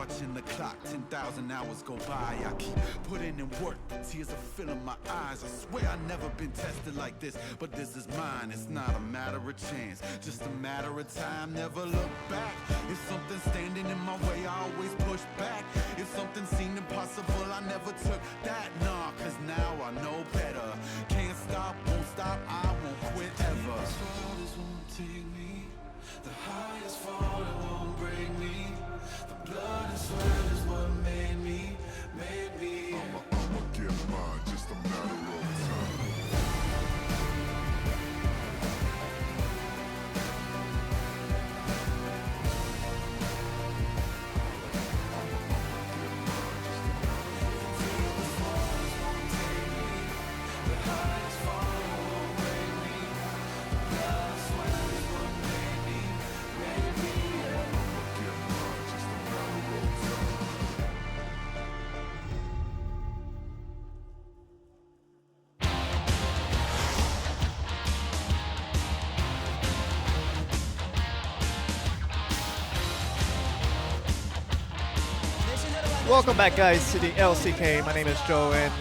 watching the clock, 10,000 hours go by. I keep putting in work, the tears are filling my eyes. I swear I've never been tested like this, but this is mine. It's not a matter of chance, just a matter of time. Never look back. If something's standing in my way, I always push back. If something seemed impossible, I never took that. Nah, cause now I know better. Can't stop, won't stop, I won't quit ever. As far as won't take me, the highest fall it won't break me. The blood and sweat is what made me. I'ma get mine, just a matter of time. Welcome back, guys, to the LCK. My name is Joe, and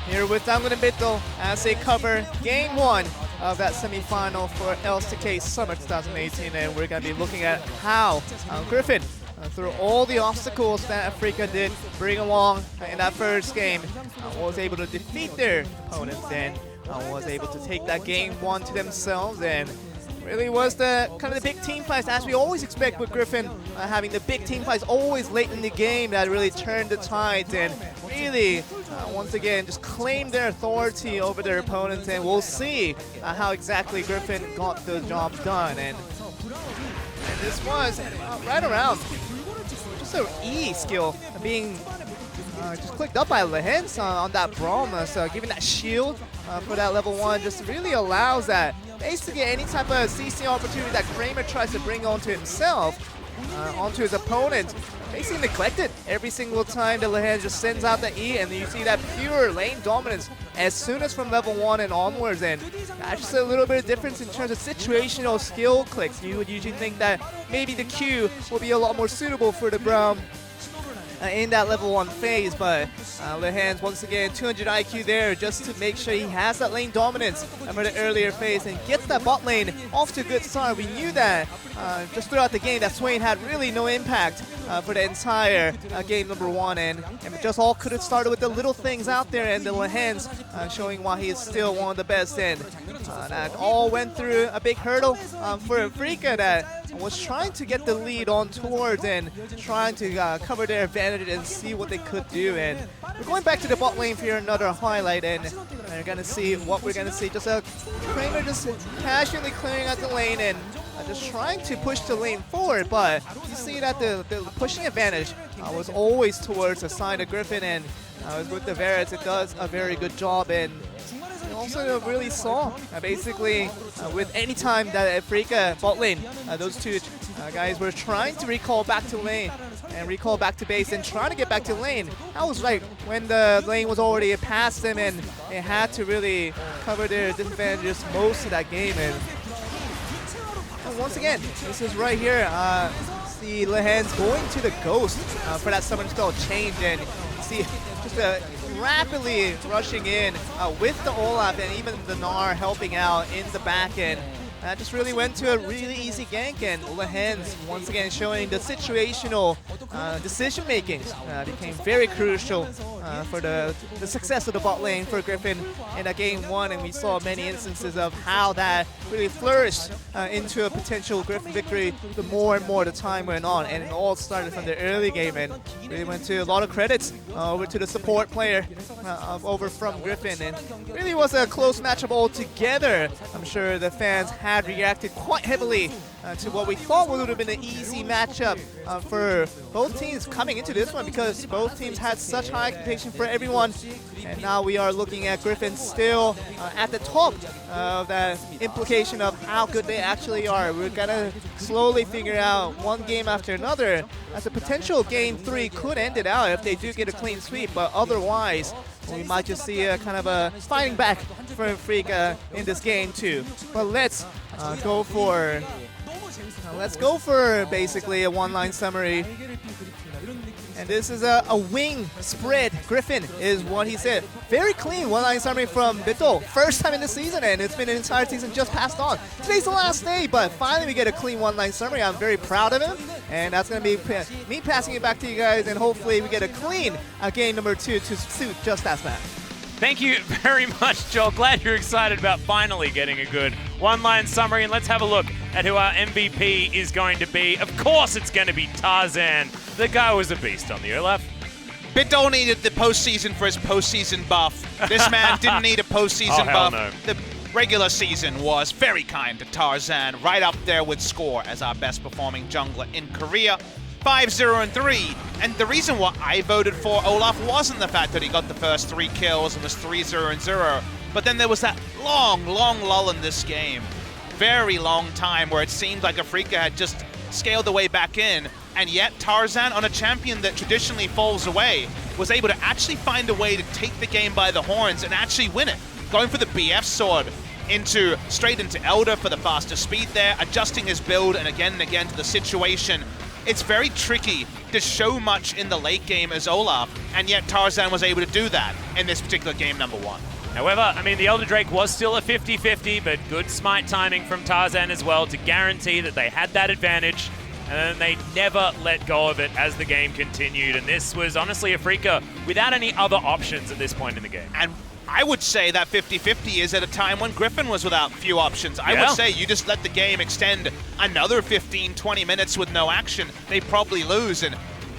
here with Damgon Bitto as they cover Game 1 of that semifinal for LCK Summer 2018, and we're going to be looking at how Griffin, through all the obstacles that Afreeca did bring along in that first game, was able to defeat their opponents and was able to take that Game 1 to themselves, and really was the kind of the big team fights, as we always expect with Griffin, having the big team fights always late in the game that really turned the tides and really, once again, just claimed their authority over their opponents. And we'll see how exactly Griffin got the job done. And this was right around just an E skill being just clicked up by Lehens on that Braum. So giving that shield for that level 1 just really allows that basically any type of CC opportunity that Kramer tries to bring onto himself, onto his opponent, basically neglected every single time that Lehens just sends out the E, and you see that pure lane dominance as soon as from level 1 and onwards. And that's just a little bit of difference in terms of situational skill clicks. You would usually think that maybe the Q will be a lot more suitable for the Braum in that level 1 phase, but Lehens once again 200 IQ there just to make sure he has that lane dominance for the earlier phase and gets that bot lane off to a good start. We knew that just throughout the game that Swain had really no impact for the entire game number 1, and it just all could have started with the little things out there, and the Lehens showing why he is still one of the best. And that all went through a big hurdle for Afreeca that was trying to get the lead on towards and trying to cover their advantage and see what they could do. And we're going back to the bot lane for another highlight, and we're going to see what we're going to see. Just a Kramer just casually clearing out the lane and just trying to push the lane forward, but you see that the pushing advantage was always towards the side of Griffin, and with the Varus it does a very good job. And also really saw basically with any time that Afreeca bot lane, those two guys were trying to recall back to lane and recall back to base and trying to get back to lane. That was like when the lane was already past them and they had to really cover their disadvantages most of that game. And once again, this is right here, see Lehens going to the Ghost for that summon spell change, and see just rapidly rushing in with the Olaf and even the Gnar helping out in the back end. Just really went to a really easy gank, and Lehens once again showing the situational decision making became very crucial for the success of the bot lane for Griffin in that game 1, and we saw many instances of how that really flourished into a potential Griffin victory the more and more the time went on. And it all started from the early game, and really went to a lot of credits over to the support player over from Griffin, and really was a close matchup altogether. I'm sure the fans had reacted quite heavily to what we thought would have been an easy matchup for both teams coming into this one, because both teams had such high expectation for everyone. And now we are looking at Griffin still at the top of that implication of how good they actually are. We're gonna slowly figure out one game after another, as a potential game 3 could end it out if they do get a clean sweep, but otherwise we might just see a kind of a fighting back for Afreeca in this game 2. But let's go for basically a one-line summary And this is a wing spread. Griffin is what he said. Very clean one-line summary from Bito. First time in the season, and it's been an entire season just passed on. Today's the last day, but finally we get a clean one-line summary. I'm very proud of him. And that's going to be me passing it back to you guys, and hopefully we get a clean game number 2 to suit just as bad. Thank you very much, Joel. Glad you're excited about finally getting a good one-line summary. And let's have a look at who our MVP is going to be. Of course it's going to be Tarzan. The guy was a beast on the Olaf. Bito needed the postseason for his postseason buff. This man didn't need a postseason buff. No. The regular season was very kind to Tarzan, right up there with Score as our best performing jungler in Korea. 5-0-3, and the reason why I voted for Olaf wasn't the fact that he got the first 3 kills and was 3-0-0, but then there was that long lull in this game. Very long time where it seemed like Afreeca had just scaled the way back in, and yet Tarzan, on a champion that traditionally falls away, was able to actually find a way to take the game by the horns and actually win it. Going for the BF sword straight into Elder for the faster speed there, adjusting his build and again to the situation. It's very tricky to show much in the late game as Olaf, and yet Tarzan was able to do that in this particular game number 1. However, I mean, the Elder Drake was still a 50-50, but good smite timing from Tarzan as well to guarantee that they had that advantage, and they never let go of it as the game continued. And this was honestly Afreeca without any other options at this point in the game. And I would say that 50-50 is at a time when Griffin was without few options. I would say you just let the game extend another 15-20 minutes with no action, they probably lose. And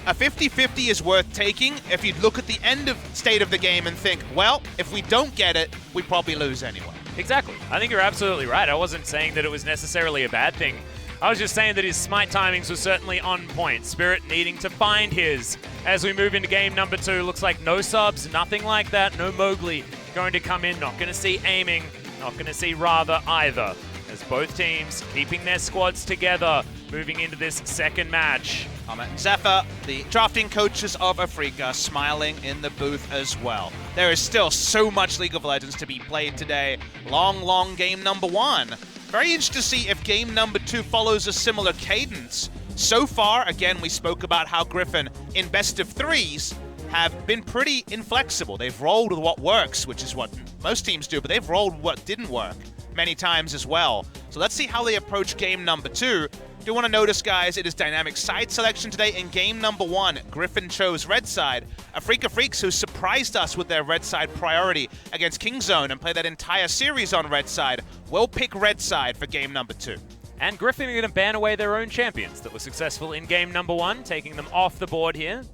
a 50-50 is worth taking if you look at the end of state of the game and think, well, if we don't get it, we probably lose anyway. Exactly. I think you're absolutely right. I wasn't saying that it was necessarily a bad thing. I was just saying that his smite timings were certainly on point. Spirit needing to find his. As we move into game number 2, looks like no subs, nothing like that. No Mowgli going to come in. Not going to see aiming. Not going to see Rather either. As both teams keeping their squads together, moving into this second match. Ahmet and Zephyr, the drafting coaches of Afreeca, smiling in the booth as well. There is still so much League of Legends to be played today. Long game number 1. Very interested to see if game number 2 follows a similar cadence. So far, again, we spoke about how Griffin, in best of 3s, have been pretty inflexible. They've rolled with what works, which is what most teams do, but they've rolled with what didn't work many times as well. So let's see how they approach game number 2. Do want to notice, guys, it is dynamic side selection today in game number 1. Griffin chose red side. Afreeca Freecs, who surprised us with their red side priority against Kingzone and played that entire series on red side, will pick red side for game number 2. And Griffin are going to ban away their own champions that were successful in game number 1, taking them off the board here.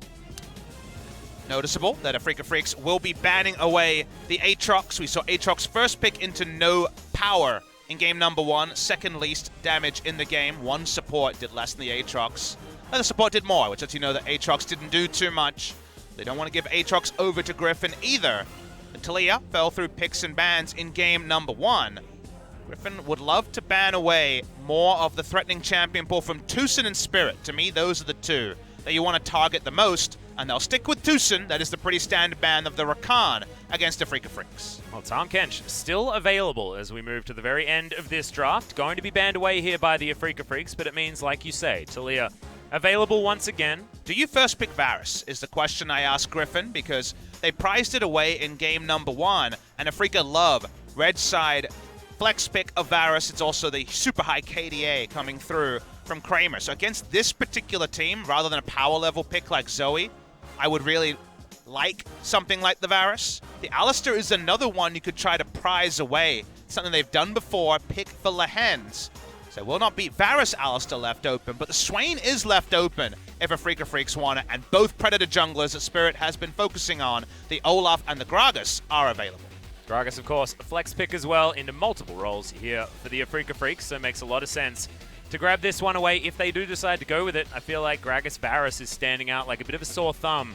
Noticeable that Afreeca Freecs will be banning away the Aatrox. We saw Aatrox first pick into no power in game number 1, second least damage in the game. 1 support did less than the Aatrox. The support did more, which lets you know that Aatrox didn't do too much. They don't want to give Aatrox over to Griffin either. Talia fell through picks and bans in game number 1. Griffin would love to ban away more of the threatening champion pool from Tucson and Spirit. To me, those are the 2 that you want to target the most, and they'll stick with Tucson. That is the pretty standard ban of the Rakan against Afreeca Freecs. Well, Tahm Kench still available as we move to the very end of this draft. Going to be banned away here by the Afreeca Freecs, but it means, like you say, Talia available once again. Do you first pick Varus is the question I asked Griffin, because they prized it away in game number 1, and Afreeca love red side flex pick of Varus. It's also the super high KDA coming through from Kramer. So against this particular team, rather than a power level pick like Zoe, I would really like something like the Varus. The Alistair is another one you could try to prize away. Something they've done before, pick for Lehens. So will not be Varus Alistair left open, but the Swain is left open if Afreeca Freecs want it, and both Predator junglers that Spirit has been focusing on, the Olaf and the Gragas, are available. Gragas, of course, a flex pick as well into multiple roles here for the Afreeca Freecs, so it makes a lot of sense to grab this one away if they do decide to go with it. I feel like Gragas Varus is standing out like a bit of a sore thumb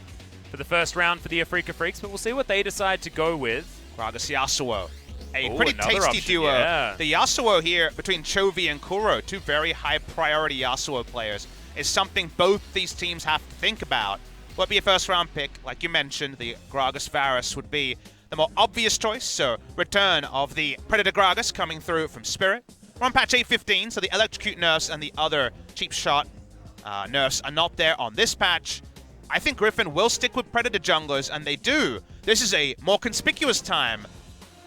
for the first round for the Afreeca Freecs, but we'll see what they decide to go with. Gragas Yasuo. A Ooh, pretty another tasty option, duo. yeah. The Yasuo here between Chovy and Kuro, 2 very high priority Yasuo players, is something both these teams have to think about. Would be a first round pick, like you mentioned, the Gragas Varus would be the more obvious choice, so return of the Predator Gragas coming through from Spirit. We're on patch 8.15, so the Electrocute nerfs and the other cheap shot nerfs are not there on this patch. I think Griffin will stick with Predator junglers, and they do. This is a more conspicuous time,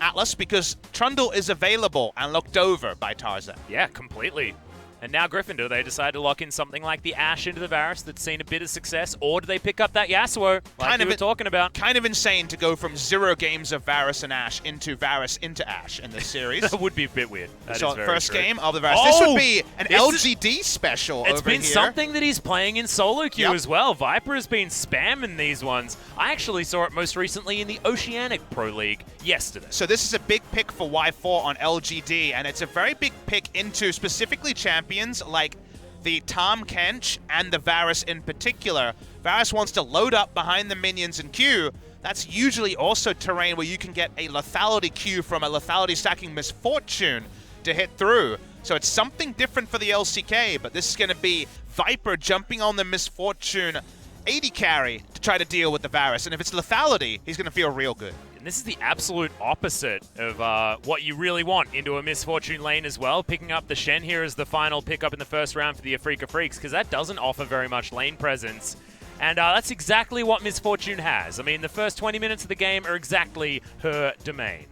Atlas, because Trundle is available and looked over by Tarzan. Yeah, completely. And now Griffin, do they decide to lock in something like the Ashe into the Varus that's seen a bit of success, or do they pick up that Yasuo, like you were talking about? Kind of insane to go from 0 games of Varus and Ashe into Varus into Ashe in this series. That would be a bit weird. That So is very first true. game of the Varus. Oh, this would be an LGD special It's over been here. something that he's playing in solo queue Yep. as well. Viper has been spamming these ones. I actually saw it most recently in the Oceanic Pro League yesterday. So this is a big pick for Y4 on LGD, and it's a very big pick into specifically champions like the Tom Kench and the Varus in particular. Varus wants to load up behind the minions in queue. That's usually also terrain where you can get a lethality queue from a lethality stacking Misfortune to hit through. So it's something different for the LCK, but this is going to be Viper jumping on the Misfortune 80 carry to try to deal with the Varus. And if it's lethality, he's going to feel real good. And this is the absolute opposite of what you really want into a Misfortune lane as well. Picking up the Shen here as the final pickup in the first round for the Afreeca Freecs, because that doesn't offer very much lane presence. And that's exactly what Misfortune has. I mean, the first 20 minutes of the game are exactly her domain.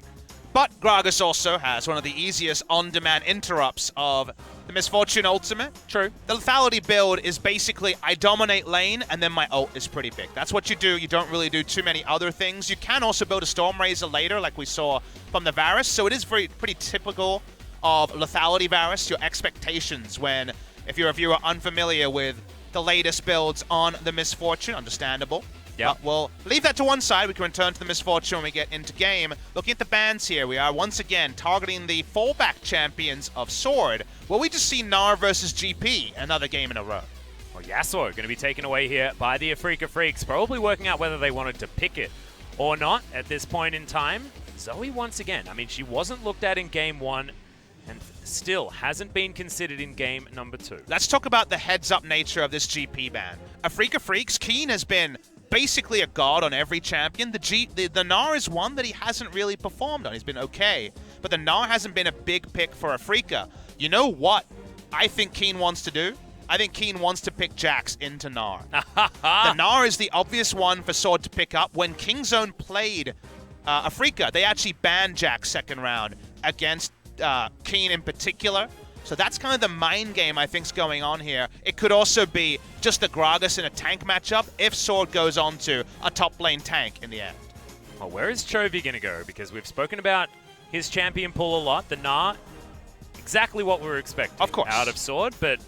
But Gragas also has one of the easiest on-demand interrupts of the Misfortune ultimate. True. The lethality build is basically I dominate lane and then my ult is pretty big. That's what you do. You don't really do too many other things. You can also build a Storm Razor later like we saw from the Varus. So it is pretty typical of lethality Varus, your expectations when, if you're a viewer unfamiliar with the latest builds on the Misfortune, understandable. Yeah. We'll leave that to one side. We can return to the Misfortune when we get into game. Looking at the bans here, we are once again targeting the fallback champions of Sword. Will we just see Gnar versus GP another game in a row? Well, Yasuo going to be taken away here by the Afreeca Freecs, probably working out whether they wanted to pick it or not at this point in time. Zoe once again, I mean, she wasn't looked at in game 1 and still hasn't been considered in game number 2. Let's talk about the heads-up nature of this GP ban. Afreeca Freecs, Keen has been basically a god on every champion. The Gnar is one that he hasn't really performed on. He's been okay, but the Gnar hasn't been a big pick for Afreeca. You know what I think Keen wants to do? I think Keen wants to pick Jax into Gnar. The Gnar is the obvious one for Sword to pick up. When Kingzone played Afreeca, they actually banned Jax second round against Keen in particular. So that's kind of the mind game I think's going on here. It could also be just a Gragas in a tank matchup if Sword goes on to a top lane tank in the end. Well, where is Chovy going to go? Because we've spoken about his champion pool a lot. The Gnar, exactly what we were expecting. Of course. Out of Sword, but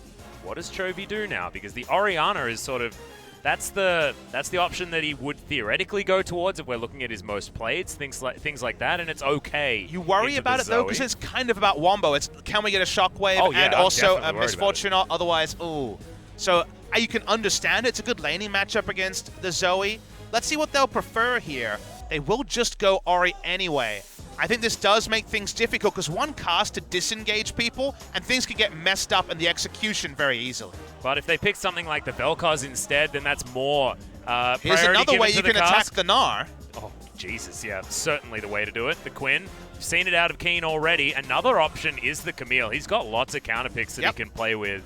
what does Chovy do now? Because the Orianna is sort of... That's the option that he would theoretically go towards if we're looking at his most played, things like that, and it's okay. You worry about it, though, because it's kind of about Wombo. It's can we get a Shockwave and also a Misfortune otherwise, ooh. So you can understand it's a good laning matchup against the Zoe. Let's see what they'll prefer here. They will just go Ori anyway. I think this does make things difficult because one cast to disengage people and things can get messed up in the execution very easily. But if they pick something like the Vel'Koz instead, then that's more Here's another way you can attack the Gnar. Oh, Jesus, yeah, certainly the way to do it. The Quinn, we've seen it out of Keen already. Another option is the Camille. He's got lots of counter picks that he can play with.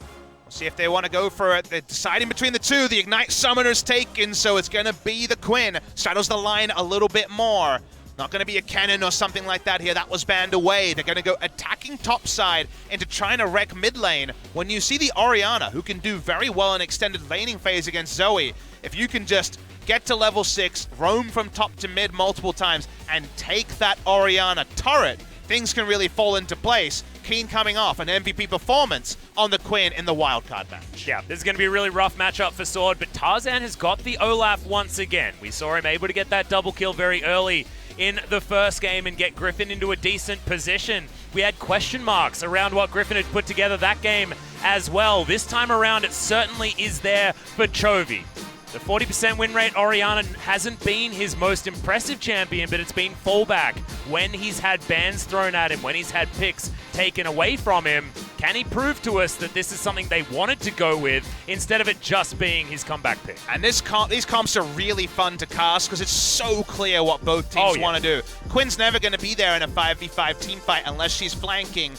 We'll see if they want to go for it. They're deciding between the two. The Ignite Summoner's taken, so it's going to be the Quinn. Straddles the line a little bit more. Not going to be a cannon or something like that here. That was banned away. They're going to go attacking topside into trying to wreck mid lane. When you see the Orianna, who can do very well in extended laning phase against Zoe, if you can just get to level 6, roam from top to mid multiple times, and take that Orianna turret, things can really fall into place. Keen coming off an MVP performance on the Quinn in the wildcard match. Yeah, this is going to be a really rough matchup for Sword, but Tarzan has got the Olaf once again. We saw him able to get that double kill very early in the first game and get Griffin into a decent position. We had question marks around what Griffin had put together that game as well. This time around, it certainly is there for Chovy. The 40% win rate, Orianna hasn't been his most impressive champion, but it's been fallback when he's had bans thrown at him, when he's had picks taken away from him. Can he prove to us that this is something they wanted to go with instead of it just being his comeback pick? And these comps are really fun to cast because it's so clear what both teams want to do. Quinn's never going to be there in a 5v5 team fight unless she's flanking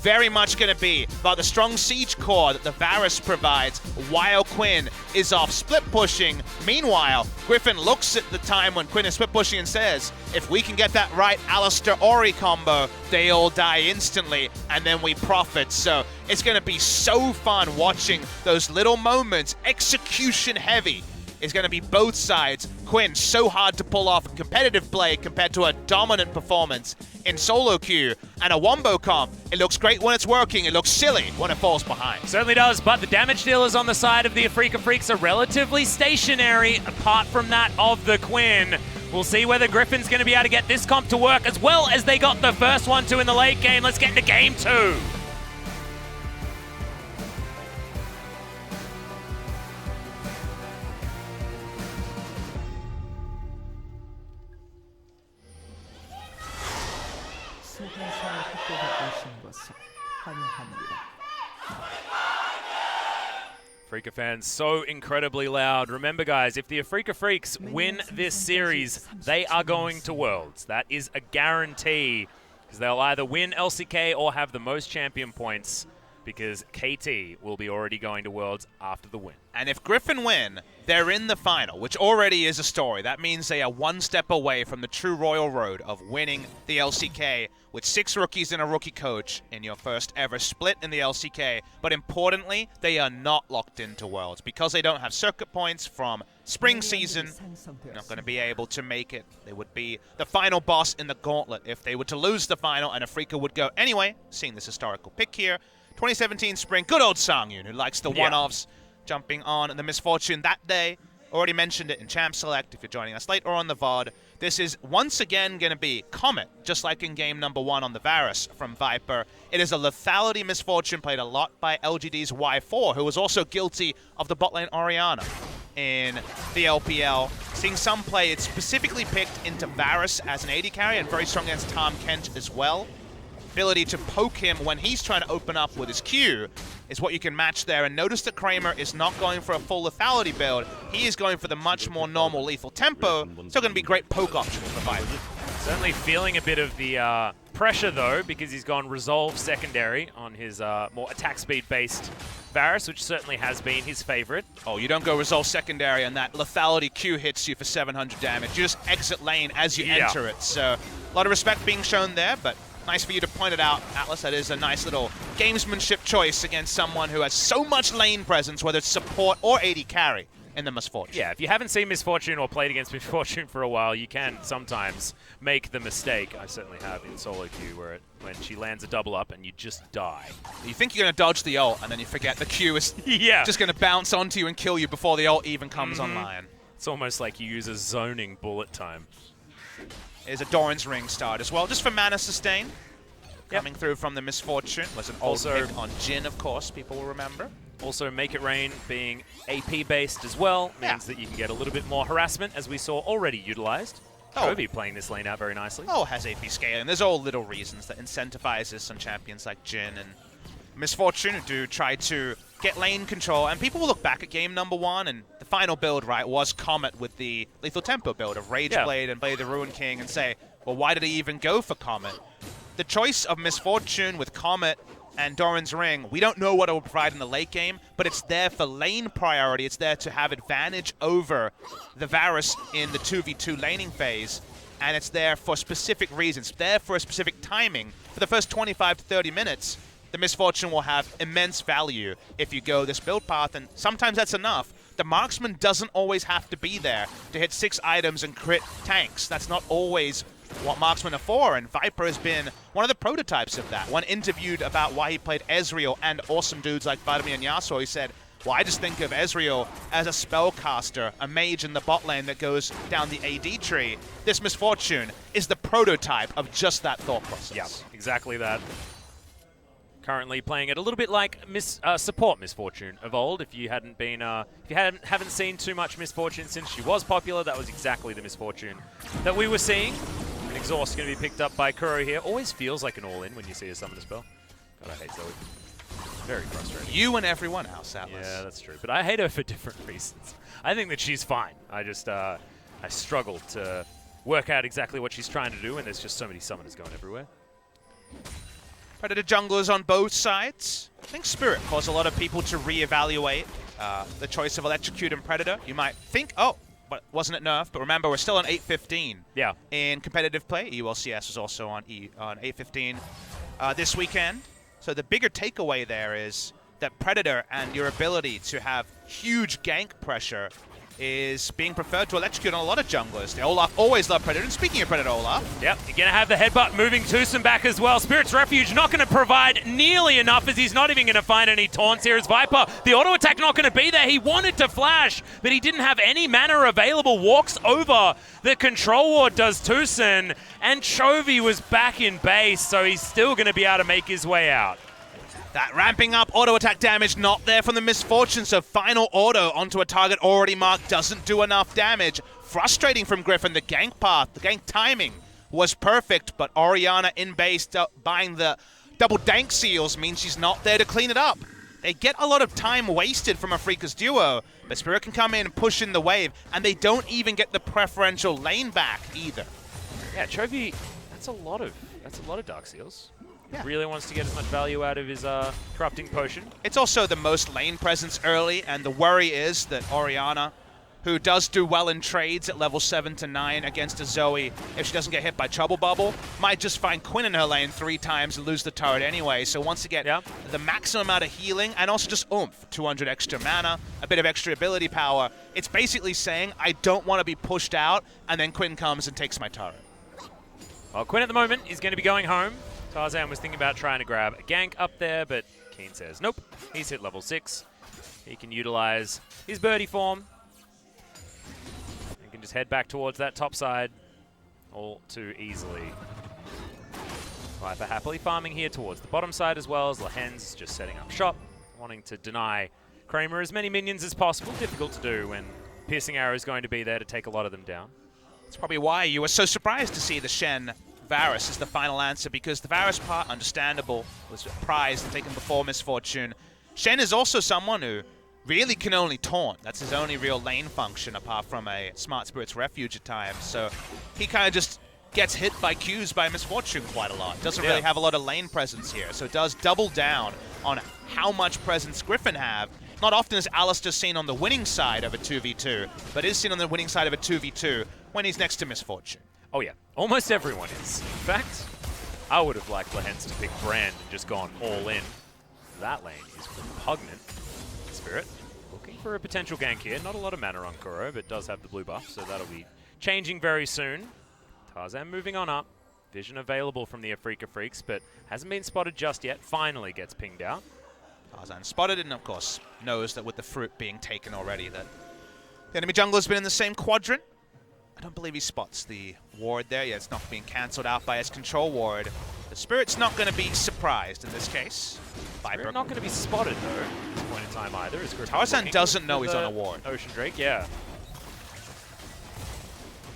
very much going to be about the strong siege core that the Varus provides while Quinn is off split pushing. Meanwhile, Griffin looks at the time when Quinn is split pushing and says, if we can get that right Alistair-Ori combo, they all die instantly, and then we profit. So it's going to be so fun watching those little moments, execution heavy. Is going to be both sides. Quinn, so hard to pull off a competitive play compared to a dominant performance in solo queue. And a wombo comp, it looks great when it's working, it looks silly when it falls behind. Certainly does, but the damage dealers on the side of the Afreeca Freecs are relatively stationary, apart from that of the Quinn. We'll see whether Griffin's going to be able to get this comp to work as well as they got the first one to in the late game. Let's get into game 2. Afreeca fans, so incredibly loud. Remember, guys, if the Afreeca Freecs win this series, they are going to Worlds. That is a guarantee, because they'll either win LCK or have the most champion points, because KT will be already going to Worlds after the win. And if Griffin win, they're in the final, which already is a story. That means they are one step away from the true royal road of winning the LCK with 6 rookies and a rookie coach in your first ever split in the LCK. But importantly, they are not locked into Worlds because they don't have circuit points from spring season. They're not going to be able to make it. They would be the final boss in the gauntlet if they were to lose the final, and Afreeca would go anyway. Seeing this historical pick here. 2017 spring, good old Sangyun, who likes the one-offs, jumping on the misfortune that day. Already mentioned it in Champ Select if you're joining us late or on the VOD. This is once again going to be Comet, just like in game number 1 on the Varus from Viper. It is a lethality misfortune played a lot by LGD's Y4, who was also guilty of the bot lane Orianna in the LPL. Seeing some play, it's specifically picked into Varus as an AD carry and very strong against Tom Kent as well. Ability to poke him when he's trying to open up with his Q is what you can match there. And notice that Kramer is not going for a full lethality build. He is going for the much more normal lethal tempo. Still going to be great poke option for Viper. Certainly feeling a bit of the pressure, though, because he's gone Resolve secondary on his more attack speed-based Varus, which certainly has been his favorite. Oh, you don't go Resolve secondary and that lethality Q hits you for 700 damage. You just exit lane as you enter it. So a lot of respect being shown there, but nice for you to point it out, Atlas. That is a nice little gamesmanship choice against someone who has so much lane presence, whether it's support or AD carry in the Misfortune. Yeah, if you haven't seen Misfortune or played against Misfortune for a while, you can sometimes make the mistake. I certainly have in solo queue when she lands a double up and you just die. You think you're going to dodge the ult, and then you forget the Q is just going to bounce onto you and kill you before the ult even comes online. It's almost like you use a zoning bullet time. Is a Doran's Ring start as well, just for mana sustain. Coming through from the Misfortune. Was an old pick on Jhin, of course, people will remember. Also, Make It Rain being AP-based as well means that you can get a little bit more harassment, as we saw already utilized. Kobe playing this lane out very nicely. Oh, has AP scaling. There's all little reasons that incentivizes some champions like Jhin and Misfortune who do try to get lane control. And people will look back at game number 1, and the final build, right, was Comet with the lethal tempo build of Rage Blade and Blade the Ruin King, and say, well, why did he even go for Comet? The choice of Misfortune with Comet and Doran's Ring, we don't know what it will provide in the late game, but it's there for lane priority. It's there to have advantage over the Varus in the 2v2 laning phase, and it's there for specific reasons. It's there for a specific timing. For the first 25 to 30 minutes, the Misfortune will have immense value if you go this build path, and sometimes that's enough. The marksman doesn't always have to be there to hit 6 items and crit tanks. That's not always what marksmen are for, and Viper has been one of the prototypes of that. When interviewed about why he played Ezreal and awesome dudes like Vladimir and Yasuo, he said, well, I just think of Ezreal as a spellcaster, a mage in the bot lane that goes down the AD tree. This Misfortune is the prototype of just that thought process. Yeah, exactly that. Currently playing it a little bit like support Misfortune of old. If you hadn't been, if you haven't seen too much Misfortune since she was popular, that was exactly the Misfortune that we were seeing. An exhaust going to be picked up by Kuro here. Always feels like an all-in when you see her summon a spell. God, I hate Zoe. Very frustrating. You and everyone else, Atlas. Yeah, that's true. But I hate her for different reasons. I think that she's fine. I just, I struggle to work out exactly what she's trying to do, and there's just so many summoners going everywhere. Predator junglers on both sides. I think Spirit caused a lot of people to reevaluate the choice of Electrocute and Predator. You might think, oh, but wasn't it nerfed? But remember, we're still on 8.15 in competitive play. EULCS was also on 8.15 this weekend. So the bigger takeaway there is that Predator and your ability to have huge gank pressure is being preferred to Electrocute on a lot of junglers. The Olaf always love Predator, and speaking of Predator, Olaf. Yep, you're going to have the headbutt moving Toussaint back as well. Spirit's Refuge not going to provide nearly enough, as he's not even going to find any taunts here as Viper. The auto attack not going to be there. He wanted to flash, but he didn't have any mana available. Walks over. The control ward does Toussaint, and Chovy was back in base, so he's still going to be able to make his way out. That ramping up auto attack damage not there from the Misfortune, so final auto onto a target already marked doesn't do enough damage. Frustrating from Griffin. The gank path, the gank timing was perfect, but Orianna in base buying the double dank seals means she's not there to clean it up. They get a lot of time wasted from Afreeca's duo, but Spirit can come in and push in the wave, and they don't even get the preferential lane back either. Yeah, Chovy, that's a lot of Dark Seals. Yeah. Really wants to get as much value out of his Corrupting Potion. It's also the most lane presence early, and the worry is that Orianna, who does do well in trades at level 7 to 9 against a Zoe, if she doesn't get hit by Trouble Bubble, might just find Quinn in her lane 3 times and lose the turret anyway. So wants to get the maximum amount of healing and also just oomph. 200 extra mana, a bit of extra ability power. It's basically saying, I don't want to be pushed out, and then Quinn comes and takes my turret. Well, Quinn at the moment is going to be going home. Tarzan was thinking about trying to grab a gank up there, but Keen says nope. He's hit level 6. He can utilize his birdie form. He can just head back towards that top side all too easily. Viper happily farming here towards the bottom side as well, as Lahen's just setting up shop, wanting to deny Kramer as many minions as possible. Difficult to do when Piercing Arrow is going to be there to take a lot of them down. That's probably why you were so surprised to see the Shen Varus is the final answer, because the Varus part, understandable, was prized and taken before Misfortune. Shen is also someone who really can only taunt. That's his only real lane function, apart from a Smart Spirit's Refuge at times. So he kind of just gets hit by Qs by Misfortune quite a lot. Doesn't really have a lot of lane presence here. So it does double down on how much presence Griffin have. Not often is Alistair seen on the winning side of a 2v2, but is seen on the winning side of a 2v2 when he's next to Misfortune. Oh yeah, almost everyone is. In fact, I would have liked Lahen's to pick Brand and just gone all in. That lane is repugnant. Spirit looking for a potential gank here. Not a lot of mana on Kuro, but does have the blue buff, so that'll be changing very soon. Tarzan moving on up. Vision available from the Afreeca Freecs, but hasn't been spotted just yet. Finally gets pinged out. Tarzan spotted and, of course, knows that with the fruit being taken already, that the enemy jungler's been in the same quadrant. I don't believe he spots the ward there. Yeah, it's not being cancelled out by his control ward. The Spirit's not going to be surprised in this case. Spirit not going to be spotted, though, at this point in time either. Tarzan doesn't know he's on a ward. Ocean Drake, yeah.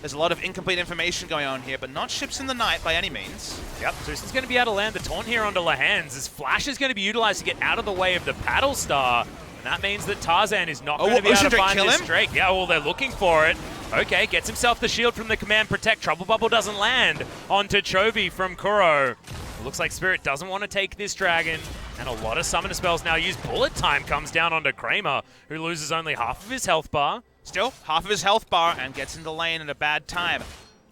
There's a lot of incomplete information going on here, but not ships in the night by any means. Yep, Toussaint's going to be able to land the taunt here onto Lahen's. His flash is going to be utilized to get out of the way of the Paddle Star, and that means that Tarzan is not going to be able to find this Drake. Yeah, well, they're looking for it. Okay, gets himself the shield from the Command Protect. Trouble Bubble doesn't land onto Chovy from Kuro. It looks like Spirit doesn't want to take this dragon, and a lot of summoner spells now used. Bullet Time comes down onto Kramer, who loses only half of his health bar. Still, half of his health bar and gets into lane at a bad time.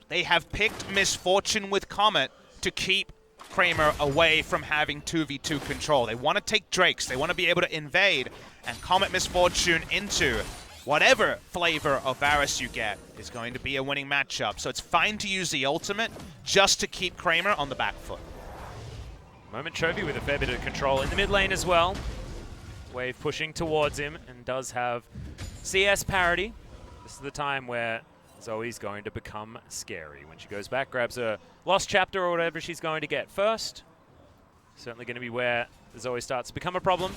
They have picked Misfortune with Comet to keep Kramer away from having 2v2 control. They want to take Drakes. They want to be able to invade, and Comet Misfortune into whatever flavor of Varus you get is going to be a winning matchup. So it's fine to use the ultimate just to keep Kramer on the back foot. Moment Chovy with a fair bit of control in the mid lane as well. Wave pushing towards him and does have CS parity. This is the time where Zoe's going to become scary. When she goes back, grabs a lost chapter or whatever she's going to get first. Certainly going to be where Zoe starts to become a problem.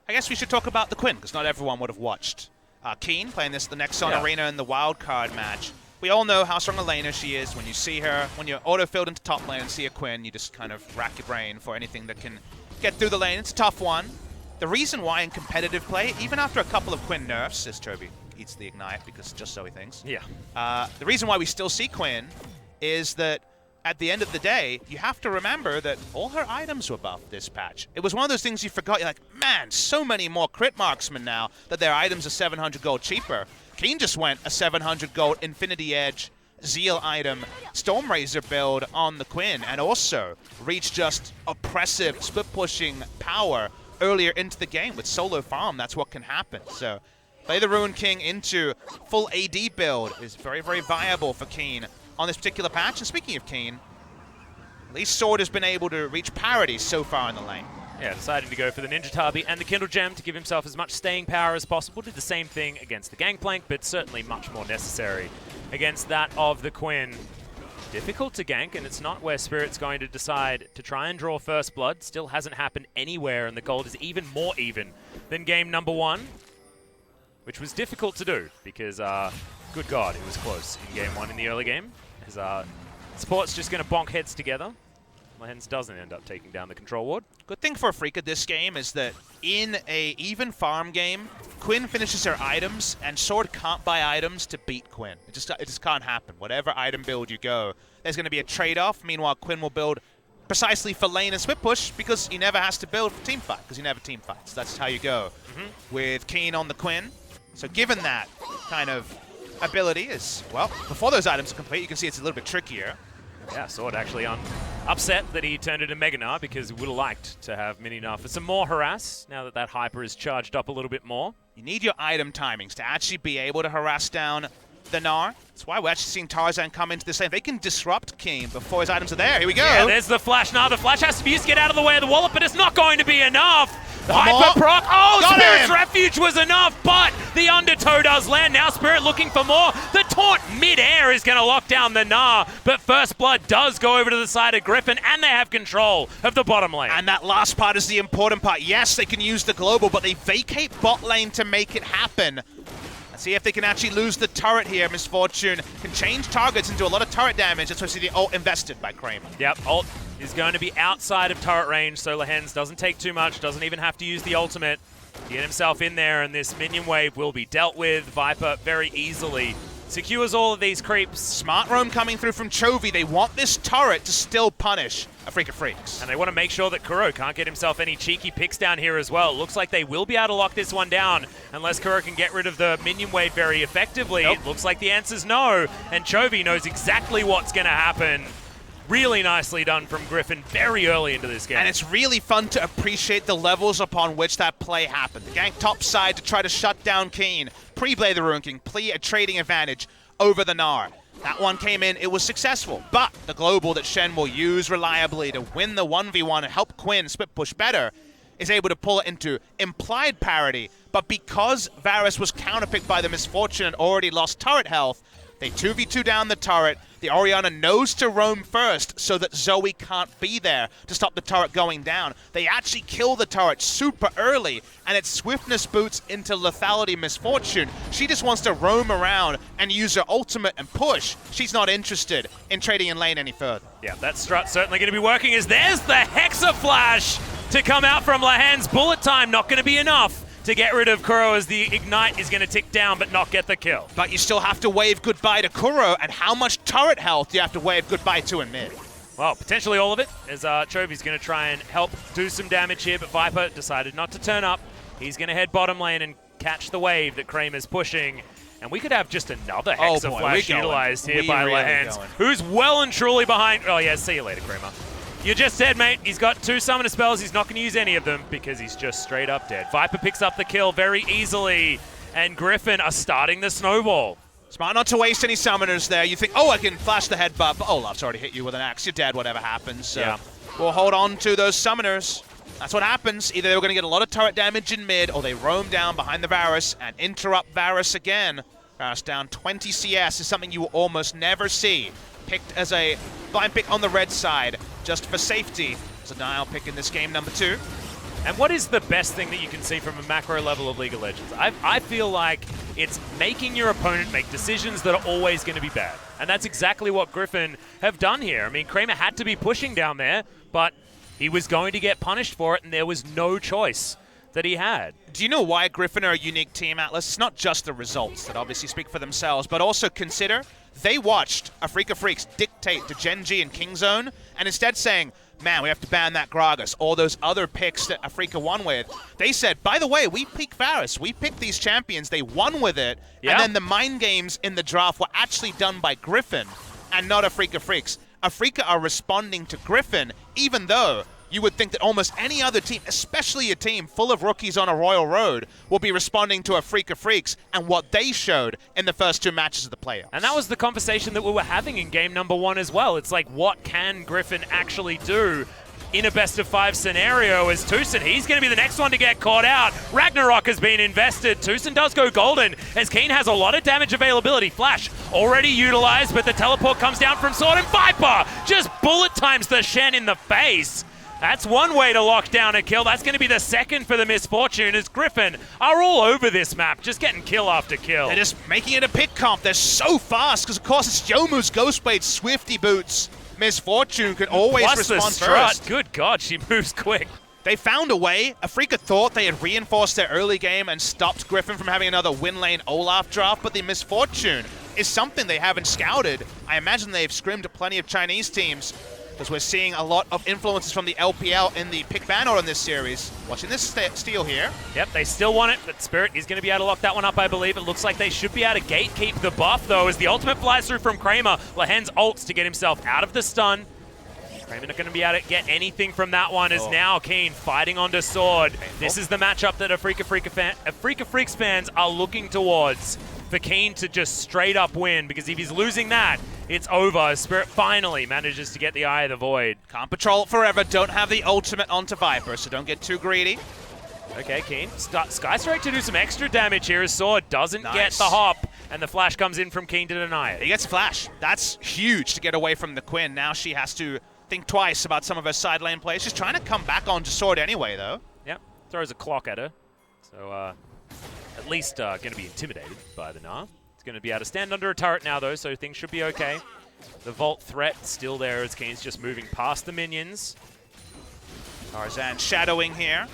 I guess we should talk about the Quinn, because not everyone would have watched Keen playing this the next Arena in the wildcard match. We all know how strong a laner she is. When you see her, when you're auto-filled into top lane and see a Quinn, you just kind of rack your brain for anything that can get through the lane. It's a tough one. The reason why in competitive play, even after a couple of Quinn nerfs, as Chovy eats the Ignite because just so he thinks. Yeah. The reason why we still see Quinn is that at the end of the day, you have to remember that all her items were buffed this patch. It was one of those things you forgot. You're like, man, so many more crit marksmen now that their items are 700 gold cheaper. Keen just went a 700 gold Infinity Edge Zeal item Stormrazor build on the Quinn, and also reached just oppressive split pushing power earlier into the game with solo farm. That's what can happen. So play the Ruined King into full AD build is very, very viable for Keen on this particular patch. And speaking of Keen, at least Sword has been able to reach parity so far in the lane. Yeah, deciding to go for the Ninja Tabi and the Kindle Gem to give himself as much staying power as possible. Did the same thing against the Gangplank, but certainly much more necessary against that of the Quinn. Difficult to gank, and it's not where Spirit's going to decide to try and draw first blood. Still hasn't happened anywhere, and the gold is even more even than game number 1, which was difficult to do because, good God, it was close in game 1 in the early game. As Sport's just going to bonk heads together. Lehens doesn't end up taking down the control ward. Good thing for Afreeca this game is that in a even farm game, Quinn finishes her items, and Sword can't buy items to beat Quinn. It just can't happen. Whatever item build you go, there's going to be a trade-off. Meanwhile, Quinn will build precisely for lane and split push because he never has to build for team fight because he never team fights. That's how you go with Keen on the Quinn. So given that kind of ability is, well, before those items are complete, you can see it's a little bit trickier. Yeah, Sword actually upset that he turned into Mega Gnar because he would have liked to have Mini Gnar for some more harass now that that Hyper is charged up a little bit more. You need your item timings to actually be able to harass down the Gnar. That's why we're actually seeing Tarzan come into this lane. They can disrupt Keen before his items are there. Here we go. Yeah, there's the flash. Now the flash has to be used to get out of the way of the wallop, but it's not going to be enough. The Hyper proc. Oh, Got Spirit's him. Refuge was enough, but the undertow does land. Now Spirit looking for more. The taunt mid-air is going to lock down the Gnar, but First Blood does go over to the side of Griffin, and they have control of the bottom lane. And that last part is the important part. Yes, they can use the global, but they vacate bot lane to make it happen. Let's see if they can actually lose the turret here. Misfortune can change targets and do a lot of turret damage. That's why we see the ult invested by Kramer. Yep, ult is going to be outside of turret range, so Lehens doesn't take too much, doesn't even have to use the ultimate to get himself in there, and this minion wave will be dealt with. Viper very easily secures all of these creeps. Smart roam coming through from Chovy. They want this turret to still punish Afreeca Freecs. And they want to make sure that Kuro can't get himself any cheeky picks down here as well. Looks like they will be able to lock this one down unless Kuro can get rid of the minion wave very effectively. Nope. It looks like the answer's no, and Chovy knows exactly what's going to happen. Really nicely done from Griffin very early into this game. And it's really fun to appreciate the levels upon which that play happened. Gank top side to try to shut down Keen. Pre-play the Ruined King, play a trading advantage over the Gnar. That one came in, it was successful, but the global that Shen will use reliably to win the 1v1 and help Quinn split push better is able to pull it into implied parity, but because Varus was counterpicked by the Misfortune and already lost turret health, they 2v2 down the turret. The Orianna knows to roam first so that Zoe can't be there to stop the turret going down. They actually kill the turret super early, and its swiftness boots into lethality Misfortune. She just wants to roam around and use her ultimate and push. She's not interested in trading in lane any further. Yeah, that strut certainly going to be working as there's the Hexa Flash to come out from Lehens. Bullet time not going to be enough to get rid of Kuro as the Ignite is going to tick down but not get the kill. But you still have to wave goodbye to Kuro, and how much turret health do you have to wave goodbye to in mid? Well, potentially all of it, as Chovy's going to try and help do some damage here, but Viper decided not to turn up. He's going to head bottom lane and catch the wave that Kramer's pushing. And we could have just another Hexa Flash utilized here by Lehens, who's well and truly behind. Oh, yeah, see you later, Kramer. You just said, mate, he's got 2 summoner spells. He's not going to use any of them because he's just straight up dead. Viper picks up the kill very easily, and Griffin are starting the snowball. Smart not to waste any summoners there. You think, oh, I can flash the headbutt, but Olaf's already hit you with an axe. You're dead, whatever happens. So Yeah. we'll hold on to those summoners. That's what happens. Either they're going to get a lot of turret damage in mid, or they roam down behind the Varus and interrupt Varus again. Varus down 20 CS is something you will almost never see. Picked as a blind pick on the red side, just for safety. It's a Nile pick in this game, number 2. And what is the best thing that you can see from a macro level of League of Legends? I feel like it's making your opponent make decisions that are always going to be bad. And that's exactly what Griffin have done here. I mean, Kramer had to be pushing down there, but he was going to get punished for it, and there was no choice that he had. Do you know why Griffin are a unique team, Atlas? It's not just the results that obviously speak for themselves, but also consider they watched Afreeca Freecs dictate to Gen G and Kingzone, and instead saying, man, we have to ban that Gragas, all those other picks that Afreeca won with. They said, by the way, we picked Varus. We picked these champions. They won with it. Yep. And then the mind games in the draft were actually done by Griffin and not Afreeca Freecs. Afreeca are responding to Griffin, even though you would think that almost any other team, especially a team full of rookies on a Royal Road, will be responding to Afreeca Freecs and what they showed in the first 2 matches of the playoffs. And that was the conversation that we were having in game number 1 as well. It's like, what can Griffin actually do in a best-of-5 scenario as Tucson? He's going to be the next one to get caught out. Ragnarok has been invested. Tucson does go golden as Keen has a lot of damage availability. Flash already utilized, but the teleport comes down from Sword, and Viper just bullet times the Shen in the face. That's one way to lock down a kill. That's going to be the second for the Misfortune as Griffin are all over this map, just getting kill after kill. They're just making it a pick comp. They're so fast because, of course, it's Youmuu's Ghostblade Swifty Boots. Misfortune can always Plus respond the strut. first. Good God, she moves quick. They found a way. Afreeca thought they had reinforced their early game and stopped Griffin from having another win lane Olaf draft, but the Misfortune is something they haven't scouted. I imagine they've scrimmed plenty of Chinese teams, because we're seeing a lot of influences from the LPL in the pick ban order in this series. Watching this steal here. Yep, they still want it, but Spirit is going to be able to lock that one up, I believe. It looks like they should be able to gatekeep the buff, though, as the ultimate flies through from Kramer. Lahen's ults to get himself out of the stun. Kramer not going to be able to get anything from that one, as now Keen fighting onto Sword. Painful. This is the matchup that Afreeca Freecs fans are looking towards, for Keen to just straight up win, because if he's losing that, it's over. Spirit finally manages to get the Eye of the Void. Can't patrol it forever, don't have the ultimate onto Viper, so don't get too greedy. Okay, Keen. Skystrike to do some extra damage here as Sword doesn't get the hop, and the flash comes in from Keen to deny it. He gets a flash. That's huge to get away from the Quinn. Now she has to think twice about some of her side lane plays. She's trying to come back onto Sword anyway, though. Yep, throws a clock at her. So, at least going to be intimidated by the Gnar. It's going to be able to stand under a turret now, though, so things should be okay. The Vault threat still there as Keen's just moving past the minions. Tarzan shadowing here.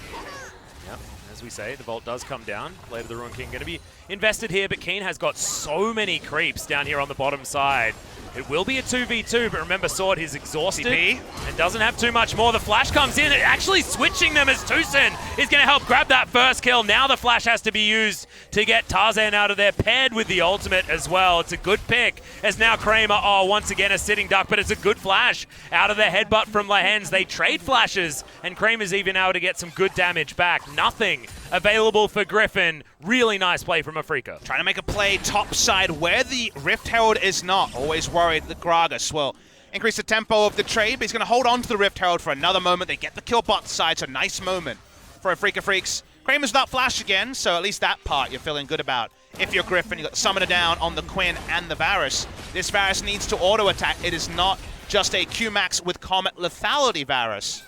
Yep, as we say, the Vault does come down. Blade of the Ruined King going to be invested here, but Keen has got so many creeps down here on the bottom side. It will be a 2v2, but remember, Sword is exhausted and doesn't have too much more. The flash comes in, actually switching them as Tucson is going to help grab that first kill. Now the flash has to be used to get Tarzan out of there, paired with the ultimate as well. It's a good pick, as now Kramer, once again a sitting duck, but it's a good flash out of the headbutt from Lahen's. They trade flashes, and Kramer's even able to get some good damage back. Nothing available for Griffin. Really nice play from Afreeca. Trying to make a play top side where the Rift Herald is not. Always worried that Gragas will increase the tempo of the trade, but he's going to hold on to the Rift Herald for another moment. They get the kill bot side, so nice moment for Afreeca Freecs. Kramer's not flash again, so at least that part you're feeling good about. If you're Griffin, you got Summoner down on the Quinn and the Varus. This Varus needs to auto-attack. It is not just a Q-Max with Comet lethality Varus.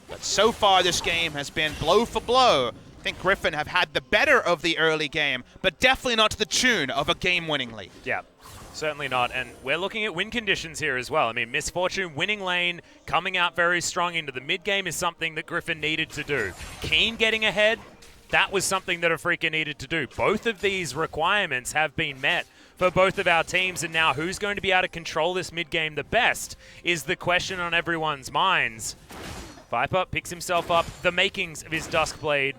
But so far this game has been blow for blow. I think Griffin have had the better of the early game, but definitely not to the tune of a game-winning lead. Yeah, certainly not. And we're looking at win conditions here as well. I mean, Misfortune winning lane, coming out very strong into the mid-game is something that Griffin needed to do. Keen getting ahead, that was something that Afreeca needed to do. Both of these requirements have been met for both of our teams, and now who's going to be able to control this mid-game the best is the question on everyone's minds. Viper picks himself up. The makings of his Duskblade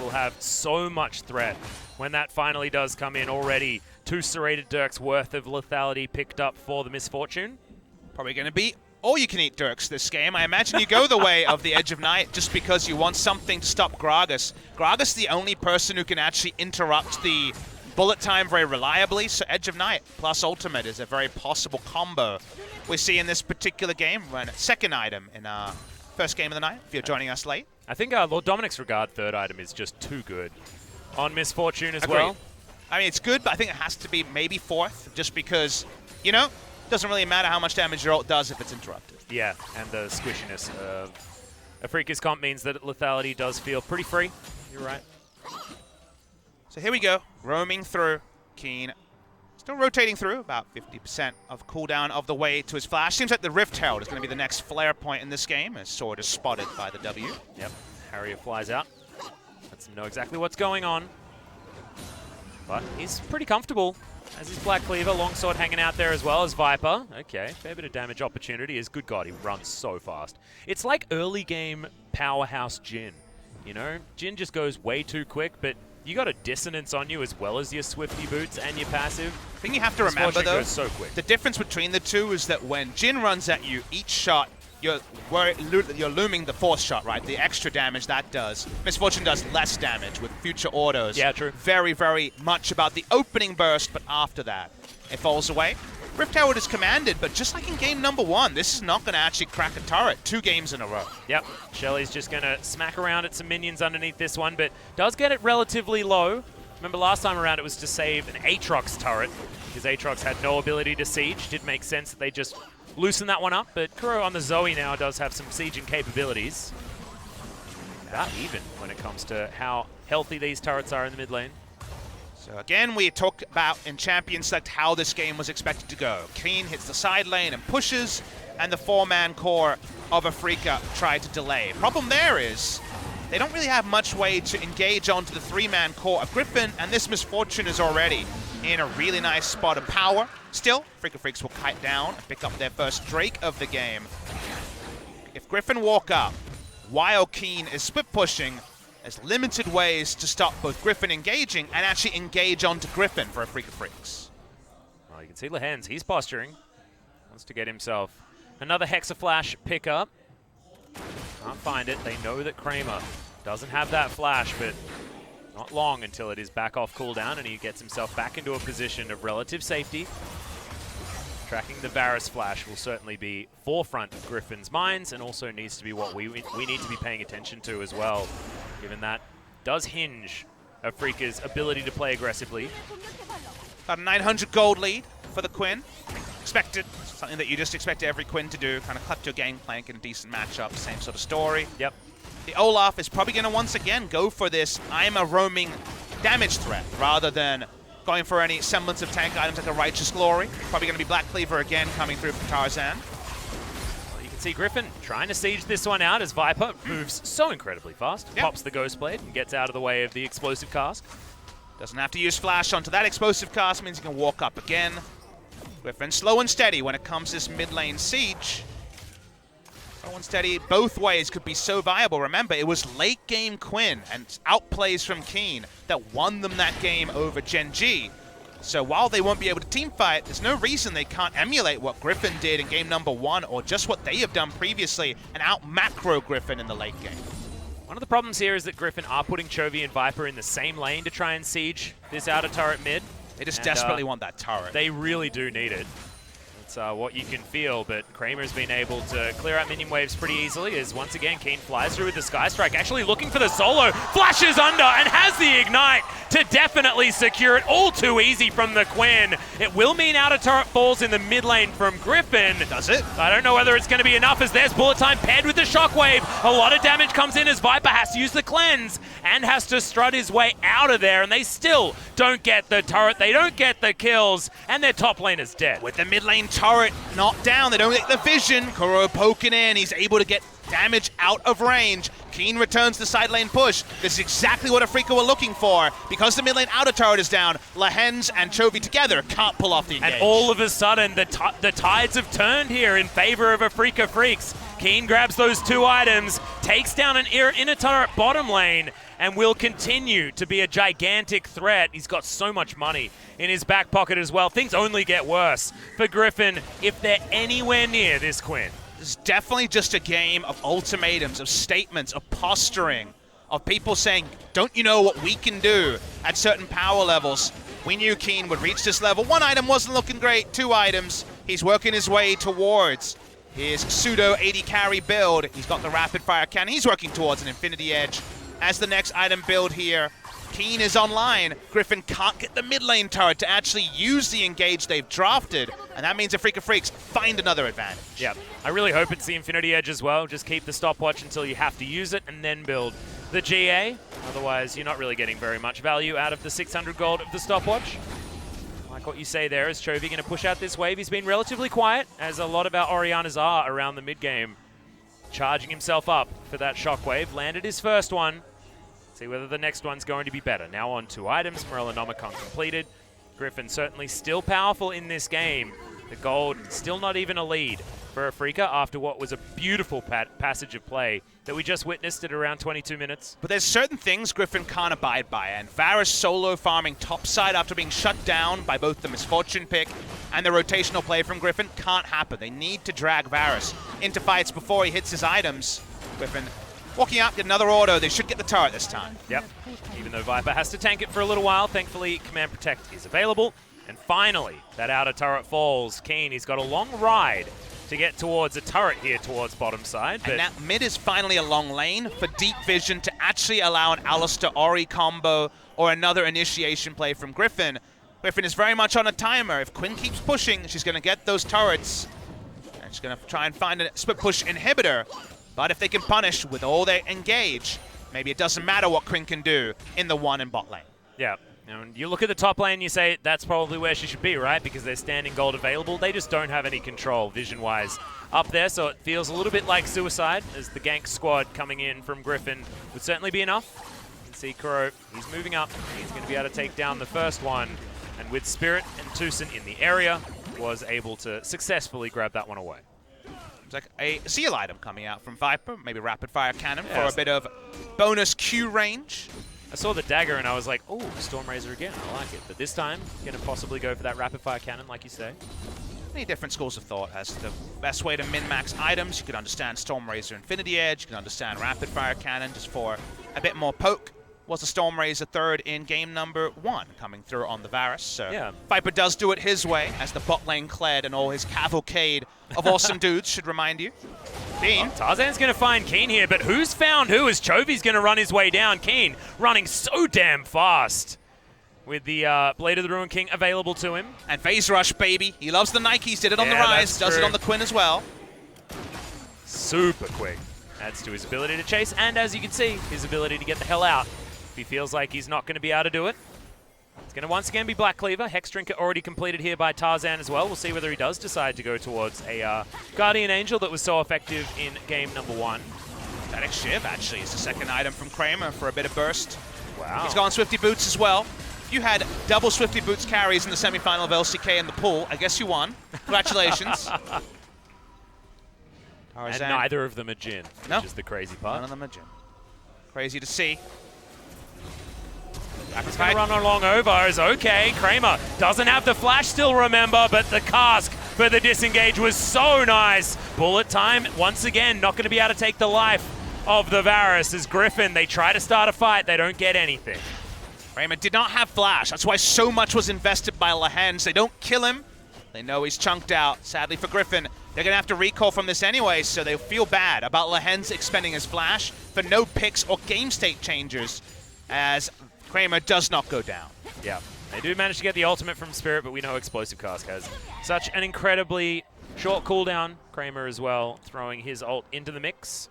will have so much threat when that finally does come in. Already 2 serrated Dirks worth of lethality picked up for the Misfortune. Probably going to be all-you-can-eat Dirks this game. I imagine you go the way of the Edge of Night just because you want something to stop Gragas. Gragas the only person who can actually interrupt the bullet time very reliably, so Edge of Night plus Ultimate is a very possible combo we see in this particular game. Run second item in our first game of the night, if you're joining us late. I think Lord Dominic's Regard third item is just too good on Misfortune as Agreed. well. I mean, it's good, but I think it has to be maybe fourth, just because, you know, it doesn't really matter how much damage your ult does if it's interrupted. Yeah, and the squishiness of Afreeca's comp means that lethality does feel pretty free. You're right. So here we go, roaming through. Keen still rotating through, about 50% of cooldown of the way to his flash. Seems like the Rift Herald is going to be the next flare point in this game, as Sword is spotted by the W. Yep, Harrier flies out. Lets him know exactly what's going on. But he's pretty comfortable As his Black Cleaver, Longsword hanging out there as well as Viper. Okay, fair bit of damage opportunity. Is good God, he runs so fast. It's like early game powerhouse Jhin. You know, Jhin just goes way too quick, but you got a dissonance on you as well as your Swifty boots and your passive. The thing you have to remember, though, goes so quick. the difference between the two is that when Jhin runs at you, each shot, you're looming the fourth shot, right? The extra damage that does. Misfortune does less damage with future autos. Yeah, true. Very, very much about the opening burst, but after that, it falls away. Rift Herald is commanded, but just like in game number 1, this is not going to actually crack a turret 2 games in a row. Yep, Shelly's just going to smack around at some minions underneath this one, but does get it relatively low. Remember last time around it was to save an Aatrox turret, because Aatrox had no ability to siege. Did make sense that they just loosen that one up, but Kuro on the Zoe now does have some sieging capabilities. About even when it comes to how healthy these turrets are in the mid lane. So again, we talked about in Champion Select how this game was expected to go. Keen hits the side lane and pushes, and the 4-man core of Afreeca tried to delay. Problem there is, they don't really have much way to engage onto the 3-man core of Griffin, and this Misfortune is already in a really nice spot of power. Still, Afreeca Freecs will kite down and pick up their first Drake of the game. If Griffin walk up while Keen is split pushing, there's limited ways to stop both Griffin engaging and actually engage onto Griffin for Afreeca Freecs. Well, you can see Lehens, he's posturing. Wants to get himself another Hexaflash pickup. Can't find it. They know that Kramer doesn't have that flash, but not long until it is back off cooldown and he gets himself back into a position of relative safety. Tracking the Varus flash will certainly be forefront of Griffin's minds and also needs to be what we need to be paying attention to as well, given that does hinge Afreeca's ability to play aggressively. About a 900 gold lead for the Quinn. Expected, something that you just expect every Quinn to do, kind of cut your gangplank in a decent matchup, same sort of story. Yep. The Olaf is probably going to once again go for this I'm a roaming damage threat rather than going for any semblance of tank items like a Righteous Glory. Probably going to be Black Cleaver again coming through from Tarzan. Well, you can see Griffin trying to siege this one out as Viper moves so incredibly fast. Yep. Pops the Ghost Blade and gets out of the way of the explosive cast. Doesn't have to use flash onto that explosive cast, means he can walk up again. Griffin slow and steady when it comes to this mid lane siege. Slow and steady both ways could be so viable. Remember, it was late game Quinn and outplays from Keen that won them that game over Gen G. So while they won't be able to team fight, there's no reason they can't emulate what Griffin did in game number 1 or just what they have done previously and out macro Griffin in the late game. One of the problems here is that Griffin are putting Chovy and Viper in the same lane to try and siege this outer turret mid. They just desperately want that turret. They really do need it. It's what you can feel, but Kramer's been able to clear out minion waves pretty easily as once again Keen flies through with the Sky Strike, actually looking for the solo, flashes under and has the Ignite to definitely secure it. All too easy from the Quinn. It will mean outer turret falls in the mid lane from Griffin. Does it? I don't know whether it's going to be enough as there's bullet time paired with the shockwave. A lot of damage comes in as Viper has to use the cleanse and has to strut his way out of there, and they still don't get the turret, they don't get the kills, and their top lane is dead. With the mid lane turret knocked down, they don't get the vision. Kuro poking in, he's able to get damage out of range. Keen returns the side lane push. This is exactly what Afreeca were looking for. Because the mid lane outer turret is down, Lehens and Chovy together can't pull off the engage. And all of a sudden, the tides have turned here in favor of Afreeca Freecs. Keen grabs those 2 items, takes down an inner turret bottom lane, and will continue to be a gigantic threat. He's got so much money in his back pocket as well. Things only get worse for Griffin if they're anywhere near this Quinn. This is definitely just a game of ultimatums, of statements, of posturing, of people saying, don't you know what we can do at certain power levels? We knew Keen would reach this level. 1 item wasn't looking great, 2 items. He's working his way towards his pseudo 80 carry build. He's got the rapid fire cannon. He's working towards an Infinity Edge. As the next item build here, Keen is online. Griffin can't get the mid lane turret to actually use the engage they've drafted, and that means Afreeca Freecs find another advantage. Yeah, I really hope it's the Infinity Edge as well. Just keep the stopwatch until you have to use it and then build the GA. Otherwise, you're not really getting very much value out of the 600 gold of the stopwatch. Like what you say there, is Chovy going to push out this wave? He's been relatively quiet, as a lot of our Orianas are around the mid game. Charging himself up for that shockwave. Landed his first one. See whether the next one's going to be better. Now on 2 items. Morellonomicon completed. Griffin certainly still powerful in this game. The gold still not even a lead for Afreeca after what was a beautiful passage of play that we just witnessed at around 22 minutes. But there's certain things Griffin can't abide by, and Varus solo farming topside after being shut down by both the Misfortune pick and the rotational play from Griffin can't happen. They need to drag Varus into fights before he hits his items. Griffin walking up, get another auto. They should get the turret this time. Yep. Even though Viper has to tank it for a little while, thankfully Command Protect is available. And finally, that outer turret falls. Keen, he's got a long ride to get towards a turret here towards bottom side. But and that mid is finally a long lane for deep vision to actually allow an Alistar Ori combo or another initiation play from Griffin. Griffin is very much on a timer. If Quinn keeps pushing, she's going to get those turrets. And she's going to try and find a split push inhibitor. But if they can punish with all they engage, maybe it doesn't matter what Quinn can do in the one and bot lane. Yeah. You look at the top lane, you say that's probably where she should be, right? Because they're standing gold available. They just don't have any control vision-wise up there, so it feels a little bit like suicide as the gank squad coming in from Griffin would certainly be enough. You can see Kuro, he's moving up. He's going to be able to take down the first one. And with Spirit and Tucson in the area, was able to successfully grab that one away. It's like a seal item coming out from Viper, maybe rapid fire cannon for a bit of bonus Q range. I saw the dagger and I was like, oh, Storm Razor again, I like it. But this time, going to possibly go for that rapid fire cannon, like you say. Many different schools of thought as to the best way to min-max items. You could understand Storm Razor Infinity Edge, you can understand rapid fire cannon just for a bit more poke. Was the Storm Razor third in game number 1 coming through on the Varus. So yeah. Viper does do it his way, as the bot lane Kled and all his cavalcade of awesome dudes should remind you. Bean. Tarzan's going to find Keen here, but who's found who as Chovy's going to run his way down. Keen running so damn fast with the Blade of the Ruin King available to him. And Phase Rush, baby. He loves the Nikes, did it on the Rise, does it on the Quinn as well. Super quick. Adds to his ability to chase, and as you can see, his ability to get the hell out. If he feels like he's not going to be able to do it, it's going to once again be Black Cleaver. Hex Drinker already completed here by Tarzan as well. We'll see whether he does decide to go towards a Guardian Angel that was so effective in game number 1. Static Shiv actually is the second item from Kramer for a bit of burst. Wow. He's gone Swifty Boots as well. If you had double Swifty Boots carries in the semifinal of LCK in the pool, I guess you won. Congratulations. And neither of them are Jhin, which is the crazy part. None of them are Jhin. Crazy to see. He's going to run along over is okay. Kramer doesn't have the flash still, remember, but the cask for the disengage was so nice. Bullet time, once again, not going to be able to take the life of the Varus as Griffin. They try to start a fight, they don't get anything. Kramer did not have flash. That's why so much was invested by Lehens. They don't kill him. They know he's chunked out. Sadly for Griffin, they're going to have to recall from this anyway, so they feel bad about Lehens expending his flash for no picks or game state changers as Kramer does not go down. Yeah, they do manage to get the ultimate from Spirit, but we know Explosive Cask has such an incredibly short cooldown. Kramer as well, throwing his ult into the mix.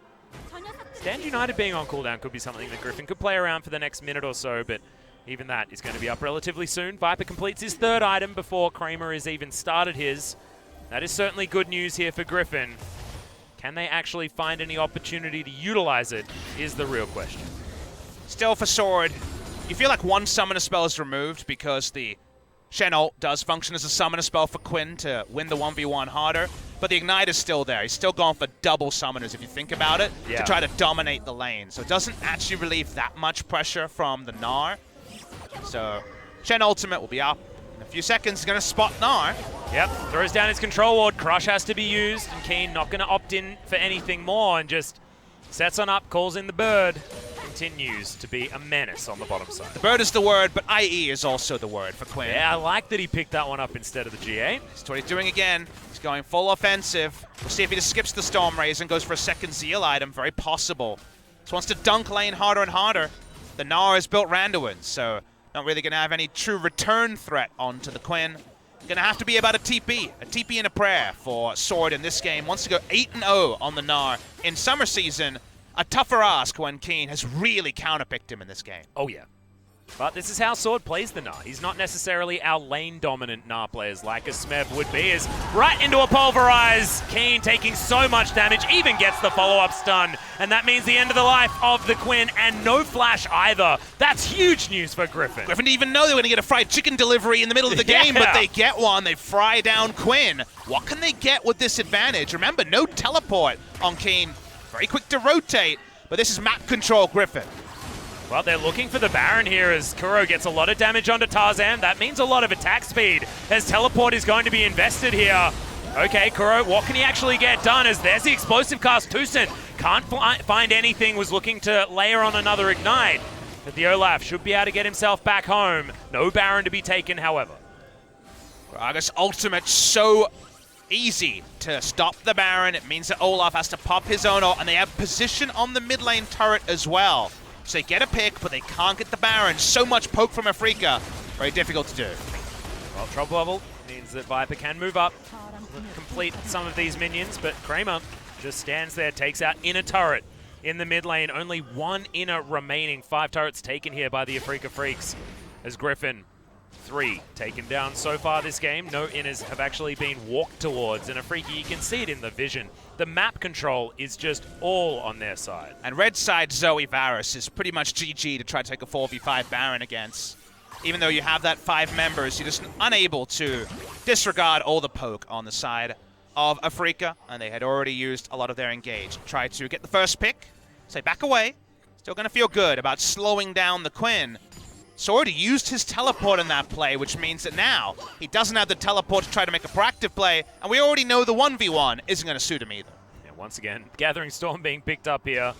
Stand United being on cooldown could be something that Griffin could play around for the next minute or so, but even that is going to be up relatively soon. Viper completes his third item before Kramer has even started his. That is certainly good news here for Griffin. Can they actually find any opportunity to utilize it is the real question. Still for Sword, you feel like one summoner spell is removed because the Shen ult does function as a summoner spell for Quinn to win the 1v1 harder, but the Ignite is still there. He's still going for double summoners, if you think about it, to try to dominate the lane. So it doesn't actually relieve that much pressure from the Gnar. So Shen ultimate will be up in a few seconds. He's going to spot Gnar. Yep, throws down his control ward. Crush has to be used, and Keen not going to opt in for anything more and just sets on up, calls in the bird. Continues to be a menace on the bottom side. The bird is the word, but IE is also the word for Quinn. Yeah, I like that he picked that one up instead of the GA. That's what he's doing again. He's going full offensive. We'll see if he just skips the Storm Razor and goes for a second Zeal item. Very possible. Just wants to dunk lane harder and harder. The Gnar has built Randuin, so not really going to have any true return threat onto the Quinn. Going to have to be about a TP and a prayer for Sword in this game. Wants to go 8-0 on the Gnar in summer season. A tougher ask when Keen has really counterpicked him in this game. Oh, yeah. But this is how Sword plays the Gnar. He's not necessarily our lane-dominant Gnar players like a Smev would be. Is right into a Pulverize. Keen taking so much damage, even gets the follow-up stun. And that means the end of the life of the Quinn, and no flash either. That's huge news for Griffin. Griffin didn't even know they were going to get a fried chicken delivery in the middle of the game, but they get one. They fry down Quinn. What can they get with this advantage? Remember, no teleport on Keen. Very quick to rotate, but this is map control Griffin. Well, they're looking for the Baron here as Kuro gets a lot of damage onto Tarzan. That means a lot of attack speed as teleport is going to be invested here. Okay, Kuro, what can he actually get done as there's the explosive cast. Tucson can't find anything, was looking to layer on another ignite. But the Olaf should be able to get himself back home. No Baron to be taken, however. Gragas ultimate so easy to stop the Baron. It means that Olaf has to pop his own ult, and they have position on the mid lane turret as well. So they get a pick, but they can't get the Baron. So much poke from Afreeca. Very difficult to do. Well, Trouble Bubble means that Viper can move up, complete some of these minions, but Kramer just stands there, takes out inner turret in the mid lane. Only one inner remaining. 5 turrets taken here by the Afreeca Freecs as Griffin. 3 taken down so far this game. No inners have actually been walked towards, and Afreeca, you can see it in the vision. The map control is just all on their side. And red side Zoe Varus is pretty much GG to try to take a 4v5 Baron against. Even though you have that 5 members, you're just unable to disregard all the poke on the side of Afreeca, and they had already used a lot of their engage. Try to get the first pick, say back away. Still going to feel good about slowing down the Quinn. Sword used his teleport in that play, which means that now he doesn't have the teleport to try to make a proactive play, and we already know the 1v1 isn't going to suit him either. Yeah, once again, Gathering Storm being picked up here.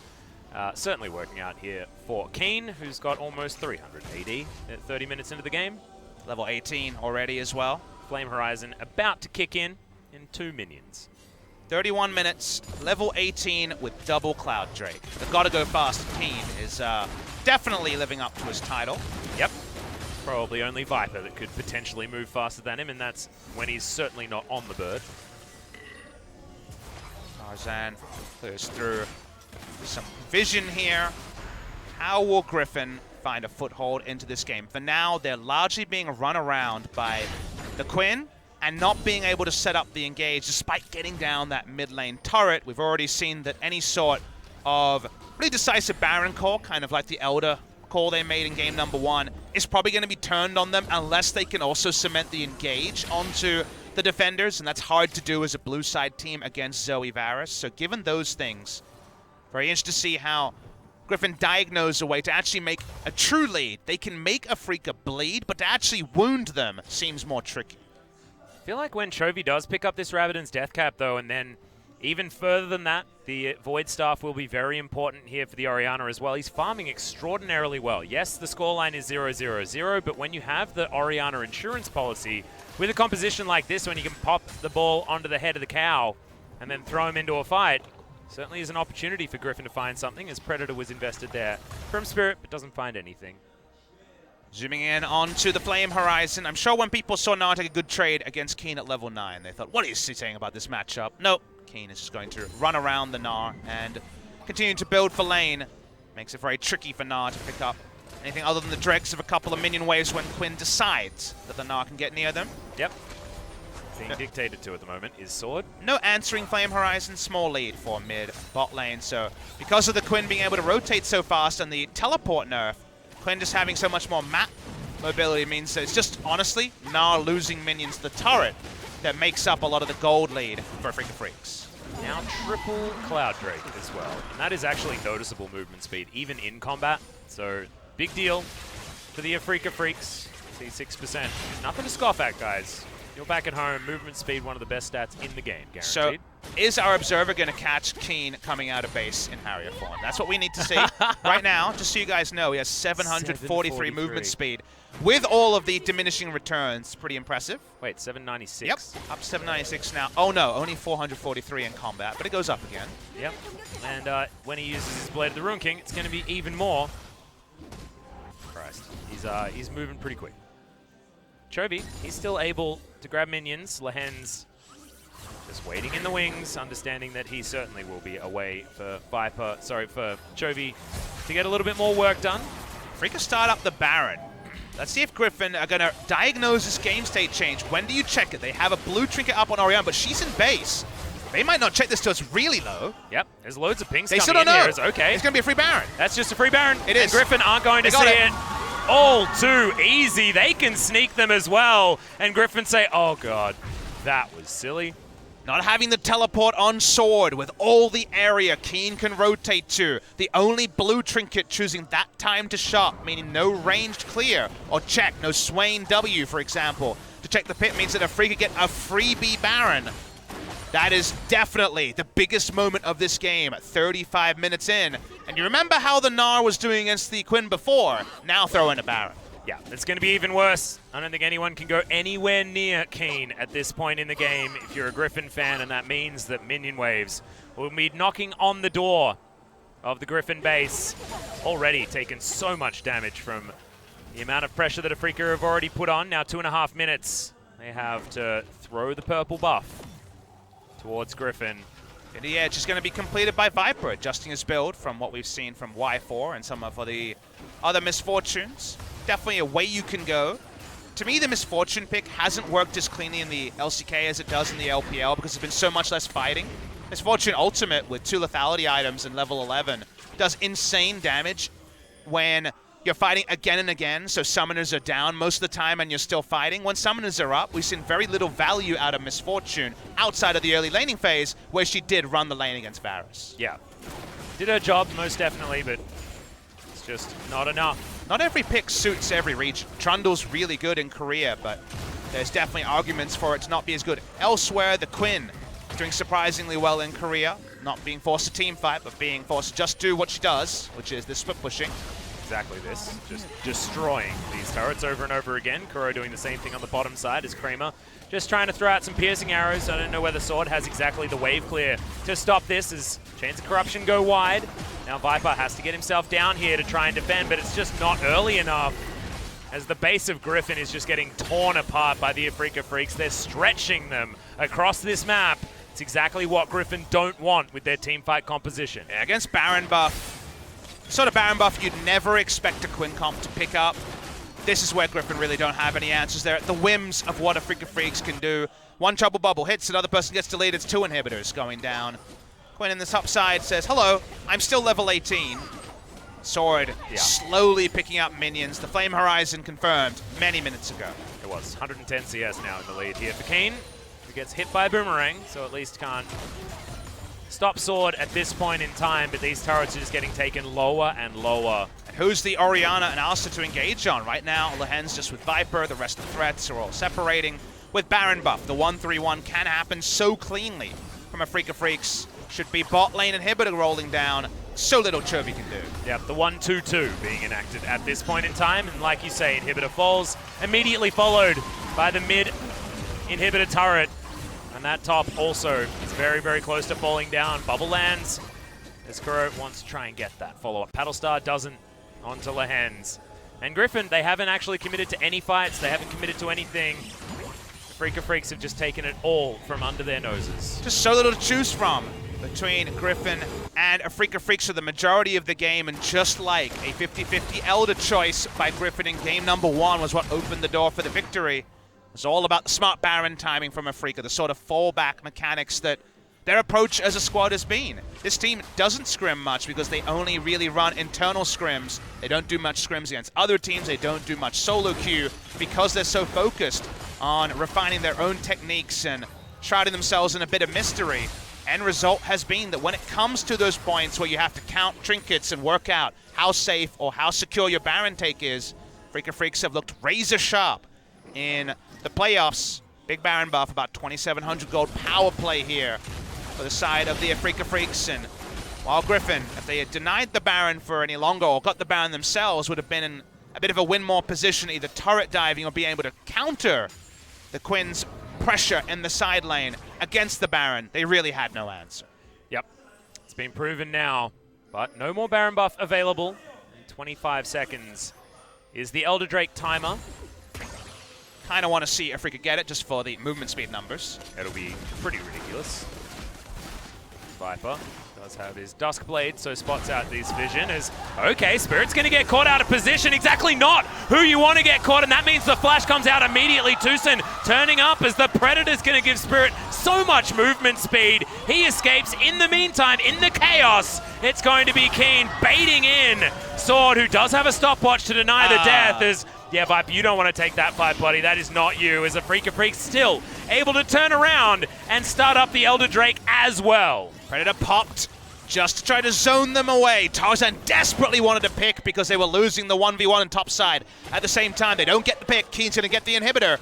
Certainly working out here for Keen, who's got almost 300 AD at 30 minutes into the game. Level 18 already as well. Flame Horizon about to kick in 2 minions. 31 minutes, level 18 with double Cloud Drake. The gotta go fast Keen is definitely living up to his title. Yep. Probably only Viper that could potentially move faster than him, and that's when he's certainly not on the bird. Tarzan clears through some vision here. How will Griffin find a foothold into this game? For now, they're largely being run around by the Quinn and not being able to set up the engage despite getting down that mid lane turret. We've already seen that any sort of really decisive Baron call, kind of like the Elder call they made in game number 1, is probably going to be turned on them unless they can also cement the engage onto the defenders, and that's hard to do as a blue side team against Zoe Varus. So given those things, very interested to see how Griffin diagnose a way to actually make a true lead. They can make Afreeca bleed, but to actually wound them seems more tricky. I feel like when Chovy does pick up this Rabadon's Death Cap, though, and then even further than that, the Void Staff will be very important here for the Orianna as well. He's farming extraordinarily well. Yes, the scoreline is 0-0-0, but when you have the Orianna insurance policy, with a composition like this, when you can pop the ball onto the head of the cow and then throw him into a fight, certainly is an opportunity for Griffin to find something, as Predator was invested there from Spirit, but doesn't find anything. Zooming in onto the Flame Horizon, I'm sure when people saw Gnar take a good trade against Keen at level 9, they thought, what is he saying about this matchup? Nope, Keen is just going to run around the Gnar and continue to build for lane. Makes it very tricky for Gnar to pick up anything other than the dregs of a couple of minion waves when Quinn decides that the Gnar can get near them. Yep. Being dictated to at the moment is Sword. No answering Flame Horizon, small lead for mid bot lane. So because of the Quinn being able to rotate so fast and the teleport nerf, Quinn just having so much more map mobility means that it's just, honestly, Gnar losing minions to the turret that makes up a lot of the gold lead for Afreeca Freecs. Now triple Cloud Drake as well. And that is actually noticeable movement speed, even in combat. So big deal for the Afreeca Freecs. See 6%. Nothing to scoff at, guys. You're back at home. Movement speed, one of the best stats in the game, guaranteed. So is our observer going to catch Keen coming out of base in Harrier form? That's what we need to see. Right now, just so you guys know, he has 743 movement speed. With all of the diminishing returns, pretty impressive. Wait, 796? Yep, up to 796 now. Oh no, only 443 in combat, but it goes up again. Yep, and when he uses his Blade of the Rune King, it's going to be even more. Christ, he's moving pretty quick. Chovy, he's still able to grab minions. Lehen's just waiting in the wings, understanding that he certainly will be away for for Chovy to get a little bit more work done. Afreeca start up the Baron. Let's see if Griffin are going to diagnose this game state change. When do you check it? They have a blue trinket up on Orion, but she's in base. They might not check this till it's really low. Yep, there's loads of pings They still coming don't in know. here. It's okay. It's going to be a free Baron. That's just a free Baron. It and is. Griffin aren't going to see it all too easy. They can sneak them as well. And Griffin say, oh god, that was silly. Not having the teleport on Sword with all the area Keen can rotate to. The only blue trinket choosing that time to shot, meaning no ranged clear or check, no Swain W, for example. To check the pit means that Afreeca get a freebie Baron. That is definitely the biggest moment of this game, 35 minutes in. And you remember how the Gnar was doing against the Quinn before? Now throw in a Baron. Yeah, it's going to be even worse. I don't think anyone can go anywhere near Keen at this point in the game if you're a Griffin fan, and that means that minion waves will be knocking on the door of the Griffin base. Already taken so much damage from the amount of pressure that Afreeca have already put on. Now 2.5 minutes. They have to throw the purple buff towards Griffin. And the edge is going to be completed by Viper, adjusting his build from what we've seen from Y4 and some of the other misfortunes. Definitely a way you can go. To me, the Misfortune pick hasn't worked as cleanly in the LCK as it does in the LPL because there's been so much less fighting. Misfortune Ultimate with 2 lethality items in level 11 does insane damage when you're fighting again and again, so summoners are down most of the time and you're still fighting. When summoners are up, we've seen very little value out of Misfortune outside of the early laning phase where she did run the lane against Varus. Yeah. Did her job, most definitely, but it's just not enough. Not every pick suits every region. Trundle's really good in Korea, but there's definitely arguments for it to not be as good elsewhere. The Quinn doing surprisingly well in Korea, not being forced to team fight, but being forced to just do what she does, which is the split pushing. Exactly this, just destroying these turrets over and over again. Kuro doing the same thing on the bottom side as Kramer. Just trying to throw out some piercing arrows. I don't know whether Sword has exactly the wave clear to stop this as Chains of Corruption go wide. Now Viper has to get himself down here to try and defend, but it's just not early enough as the base of Griffin is just getting torn apart by the Afreeca Freecs. They're stretching them across this map. It's exactly what Griffin don't want with their teamfight composition. Yeah, against Baron buff, sort of Baron buff you'd never expect a Quinn comp to pick up. This is where Griffin really don't have any answers. They're at the whims of what Afreeca Freecs can do. One trouble bubble hits, another person gets deleted. It's 2 inhibitors going down. Quinn in the top side says, hello, I'm still level 18. Sword slowly picking up minions. The Flame Horizon confirmed many minutes ago. It was 110 CS now in the lead here for Keen, who gets hit by a boomerang, so at least can't stop Sword at this point in time, but these turrets are just getting taken lower and lower. And who's the Orianna and Asta to engage on? Right now, Lehen's just with Viper. The rest of the threats are all separating. With Baron buff, the 1-3-1 can happen so cleanly from Afreeca Freecs. Should be bot lane inhibitor rolling down. So little Chovy can do. Yep, the 1-2-2 being enacted at this point in time, and like you say, inhibitor falls, immediately followed by the mid inhibitor turret. And that top also is very, very close to falling down. Bubble lands as Kuro wants to try and get that follow-up. Paddlestar doesn't onto Lehen's. And Griffin, they haven't actually committed to any fights. They haven't committed to anything. The Afreeca Freecs have just taken it all from under their noses. Just so little to choose from between Griffin and Afreeca Freecs for the majority of the game, and just like a 50-50 Elder choice by Griffin in game number 1 was what opened the door for the victory. It's all about the smart Baron timing from Afreeca, the sort of fallback mechanics that their approach as a squad has been. This team doesn't scrim much because they only really run internal scrims. They don't do much scrims against other teams. They don't do much solo queue because they're so focused on refining their own techniques and shrouding themselves in a bit of mystery. End result has been that when it comes to those points where you have to count trinkets and work out how safe or how secure your Baron take is, Afreeca Freecs have looked razor sharp in the playoffs. Big Baron buff, about 2,700 gold power play here for the side of the Afreeca Freecs. And while Griffin, if they had denied the Baron for any longer or got the Baron themselves, would have been in a bit of a win more position, either turret diving or being able to counter the Quinn's pressure in the side lane against the Baron, they really had no answer. Yep, it's been proven now, but no more Baron buff available. In 25 seconds is the Elder Drake timer. Kind of want to see Afreeca get it just for the movement speed numbers. It'll be pretty ridiculous. Viper does have his Dusk Blade, so spots out this vision as, okay, Spirit's going to get caught out of position. Exactly not who you want to get caught, and that means the flash comes out immediately. Tucson turning up as the Predator's going to give Spirit so much movement speed. He escapes. In the meantime, in the chaos, it's going to be Keen baiting in Sword, who does have a stopwatch to deny the death as, yeah, Viper, you don't want to take that fight, buddy. That is not you. As Afreeca Freecs still able to turn around and start up the Elder Drake as well. Predator popped just to try to zone them away. Tarzan desperately wanted to pick because they were losing the 1v1 on top side. At the same time, they don't get the pick. Keen's going to get the inhibitor.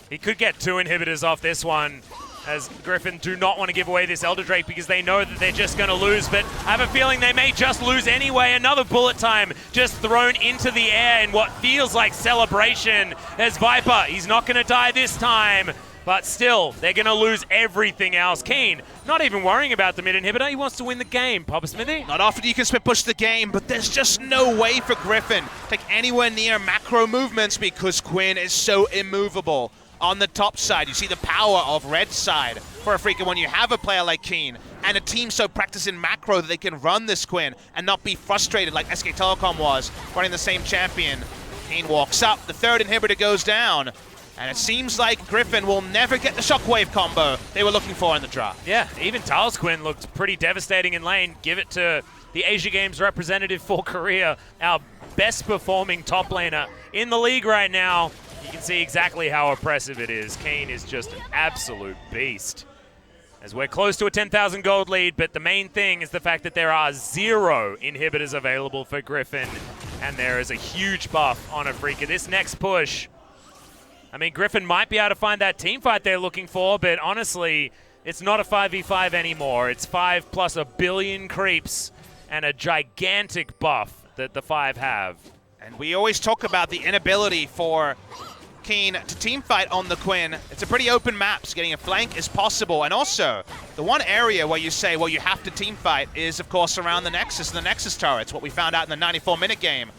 He could get 2 inhibitors off this one, as Griffin do not want to give away this Elder Drake because they know that they're just going to lose, but I have a feeling they may just lose anyway. Another bullet time just thrown into the air in what feels like celebration as Viper, he's not going to die this time, but still, they're going to lose everything else. Keen, not even worrying about the mid inhibitor, he wants to win the game, Papa Smithy. Not often you can split push the game, but there's just no way for Griffin to take anywhere near macro movements because Quinn is so immovable. On the top side, you see the power of red side for Afreeca when you have a player like Keen and a team so practiced in macro that they can run this Quinn and not be frustrated like SK Telecom was running the same champion. Keen walks up, the 3rd inhibitor goes down, and it seems like Griffin will never get the shockwave combo they were looking for in the draft. Yeah, even Tal's Quinn looked pretty devastating in lane. Give it to the Asia Games representative for Korea, our best performing top laner in the league right now. You can see exactly how oppressive it is. Keen is just an absolute beast. As we're close to a 10,000 gold lead, but the main thing is the fact that there are 0 inhibitors available for Griffin, and there is a huge buff on Afreeca. This next push, I mean, Griffin might be able to find that team fight they're looking for, but honestly, it's not a 5v5 anymore. It's 5 plus a billion creeps and a gigantic buff that the 5 have. And we always talk about the inability for Keen to teamfight on the Quinn. It's a pretty open map, so getting a flank is possible. And also, the one area where you say, well, you have to teamfight is, of course, around the Nexus and the Nexus turrets, what we found out in the 94-minute game.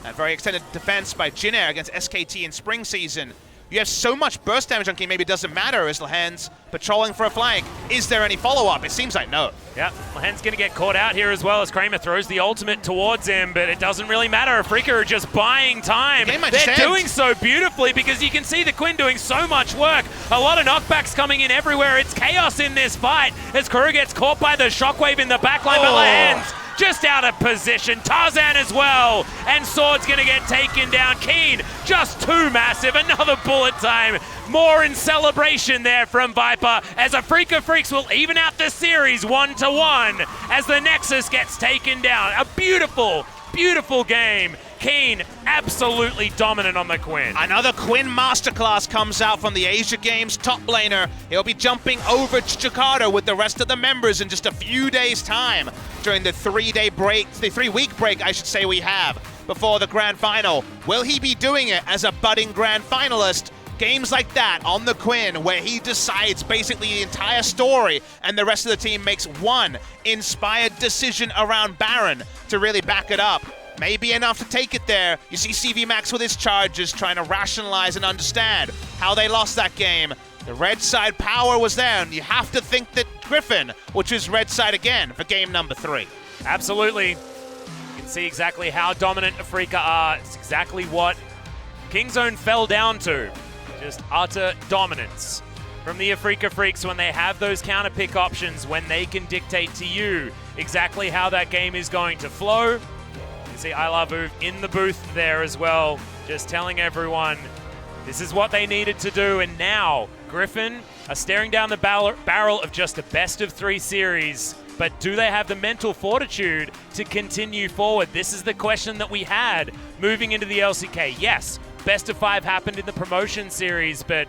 That very extended defense by Jinair against SKT in spring season. You have so much burst damage on Keen, maybe it doesn't matter as Lahen's patrolling for a flank. Is there any follow-up? It seems like no. Yep, Lahen's going to get caught out here as well as Kramer throws the ultimate towards him, but it doesn't really matter. Afreeca are just buying time. They're doing so beautifully because you can see the Quinn doing so much work. A lot of knockbacks coming in everywhere. It's chaos in this fight as Kuru gets caught by the shockwave in the backline, but Lahen's just out of position. Tarzan as well, and Sword's gonna get taken down. Keen, just too massive. Another bullet time. More in celebration there from Viper as Afreeca Freecs will even out the series 1-1 as the Nexus gets taken down. A beautiful, beautiful game. Keen absolutely dominant on the Quinn. Another Quinn masterclass comes out from the Asia Games top laner. He'll be jumping over to Jakarta with the rest of the members in just a few days' time during the 3-day break, the 3-week break, I should say, we have before the grand final. Will he be doing it as a budding grand finalist? Games like that on the Quinn where he decides basically the entire story and the rest of the team makes one inspired decision around Baron to really back it up. May be enough to take it there. You see CV Max with his charges trying to rationalize and understand how they lost that game. The red side power was there, and you have to think that Griffin will choose red side again for game number 3. Absolutely. You can see exactly how dominant Afreeca are. It's exactly what Kingzone fell down to. Just utter dominance from the Afreeca Freecs when they have those counter pick options, when they can dictate to you exactly how that game is going to flow. See Ilavuv in the booth there as well, just telling everyone this is what they needed to do, and now Griffin are staring down the barrel of just a best-of-3 series, but do they have the mental fortitude to continue forward? This is the question that we had moving into the LCK. Yes, best-of-5 happened in the promotion series, but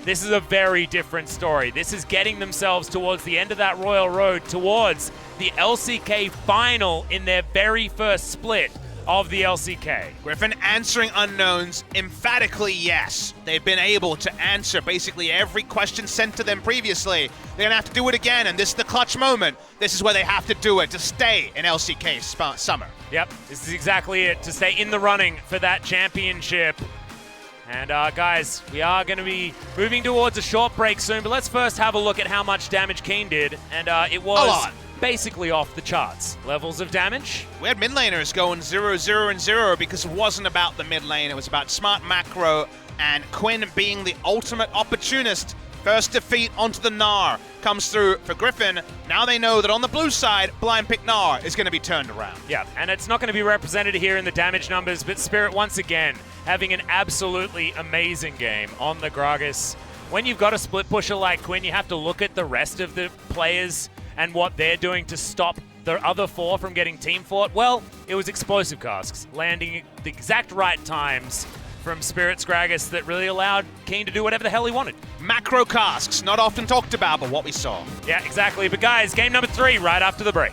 this is a very different story. This is getting themselves towards the end of that Royal Road, towards the LCK final in their very first split of the LCK. Griffin answering unknowns emphatically yes. They've been able to answer basically every question sent to them previously. They're going to have to do it again, and this is the clutch moment. This is where they have to do it to stay in LCK summer. Yep, this is exactly it, to stay in the running for that championship. And guys, we are going to be moving towards a short break soon, but let's first have a look at how much damage Keen did. And it was basically off the charts. Levels of damage. We had mid laners going 0-0 and 0 because it wasn't about the mid lane. It was about smart macro and Quinn being the ultimate opportunist. First defeat onto the Gnar comes through for Griffin. Now they know that on the blue side, blind pick Gnar is going to be turned around. Yeah, and it's not going to be represented here in the damage numbers, but Spirit once again having an absolutely amazing game on the Gragas. When you've got a split pusher like Quinn, you have to look at the rest of the players and what they're doing to stop the other 4 from getting team fought. Well, it was explosive casks, landing at the exact right times from Spirit's Gragas that really allowed Keen to do whatever the hell he wanted. Macro casks, not often talked about, but what we saw. Yeah, exactly. But guys, game number 3 right after the break.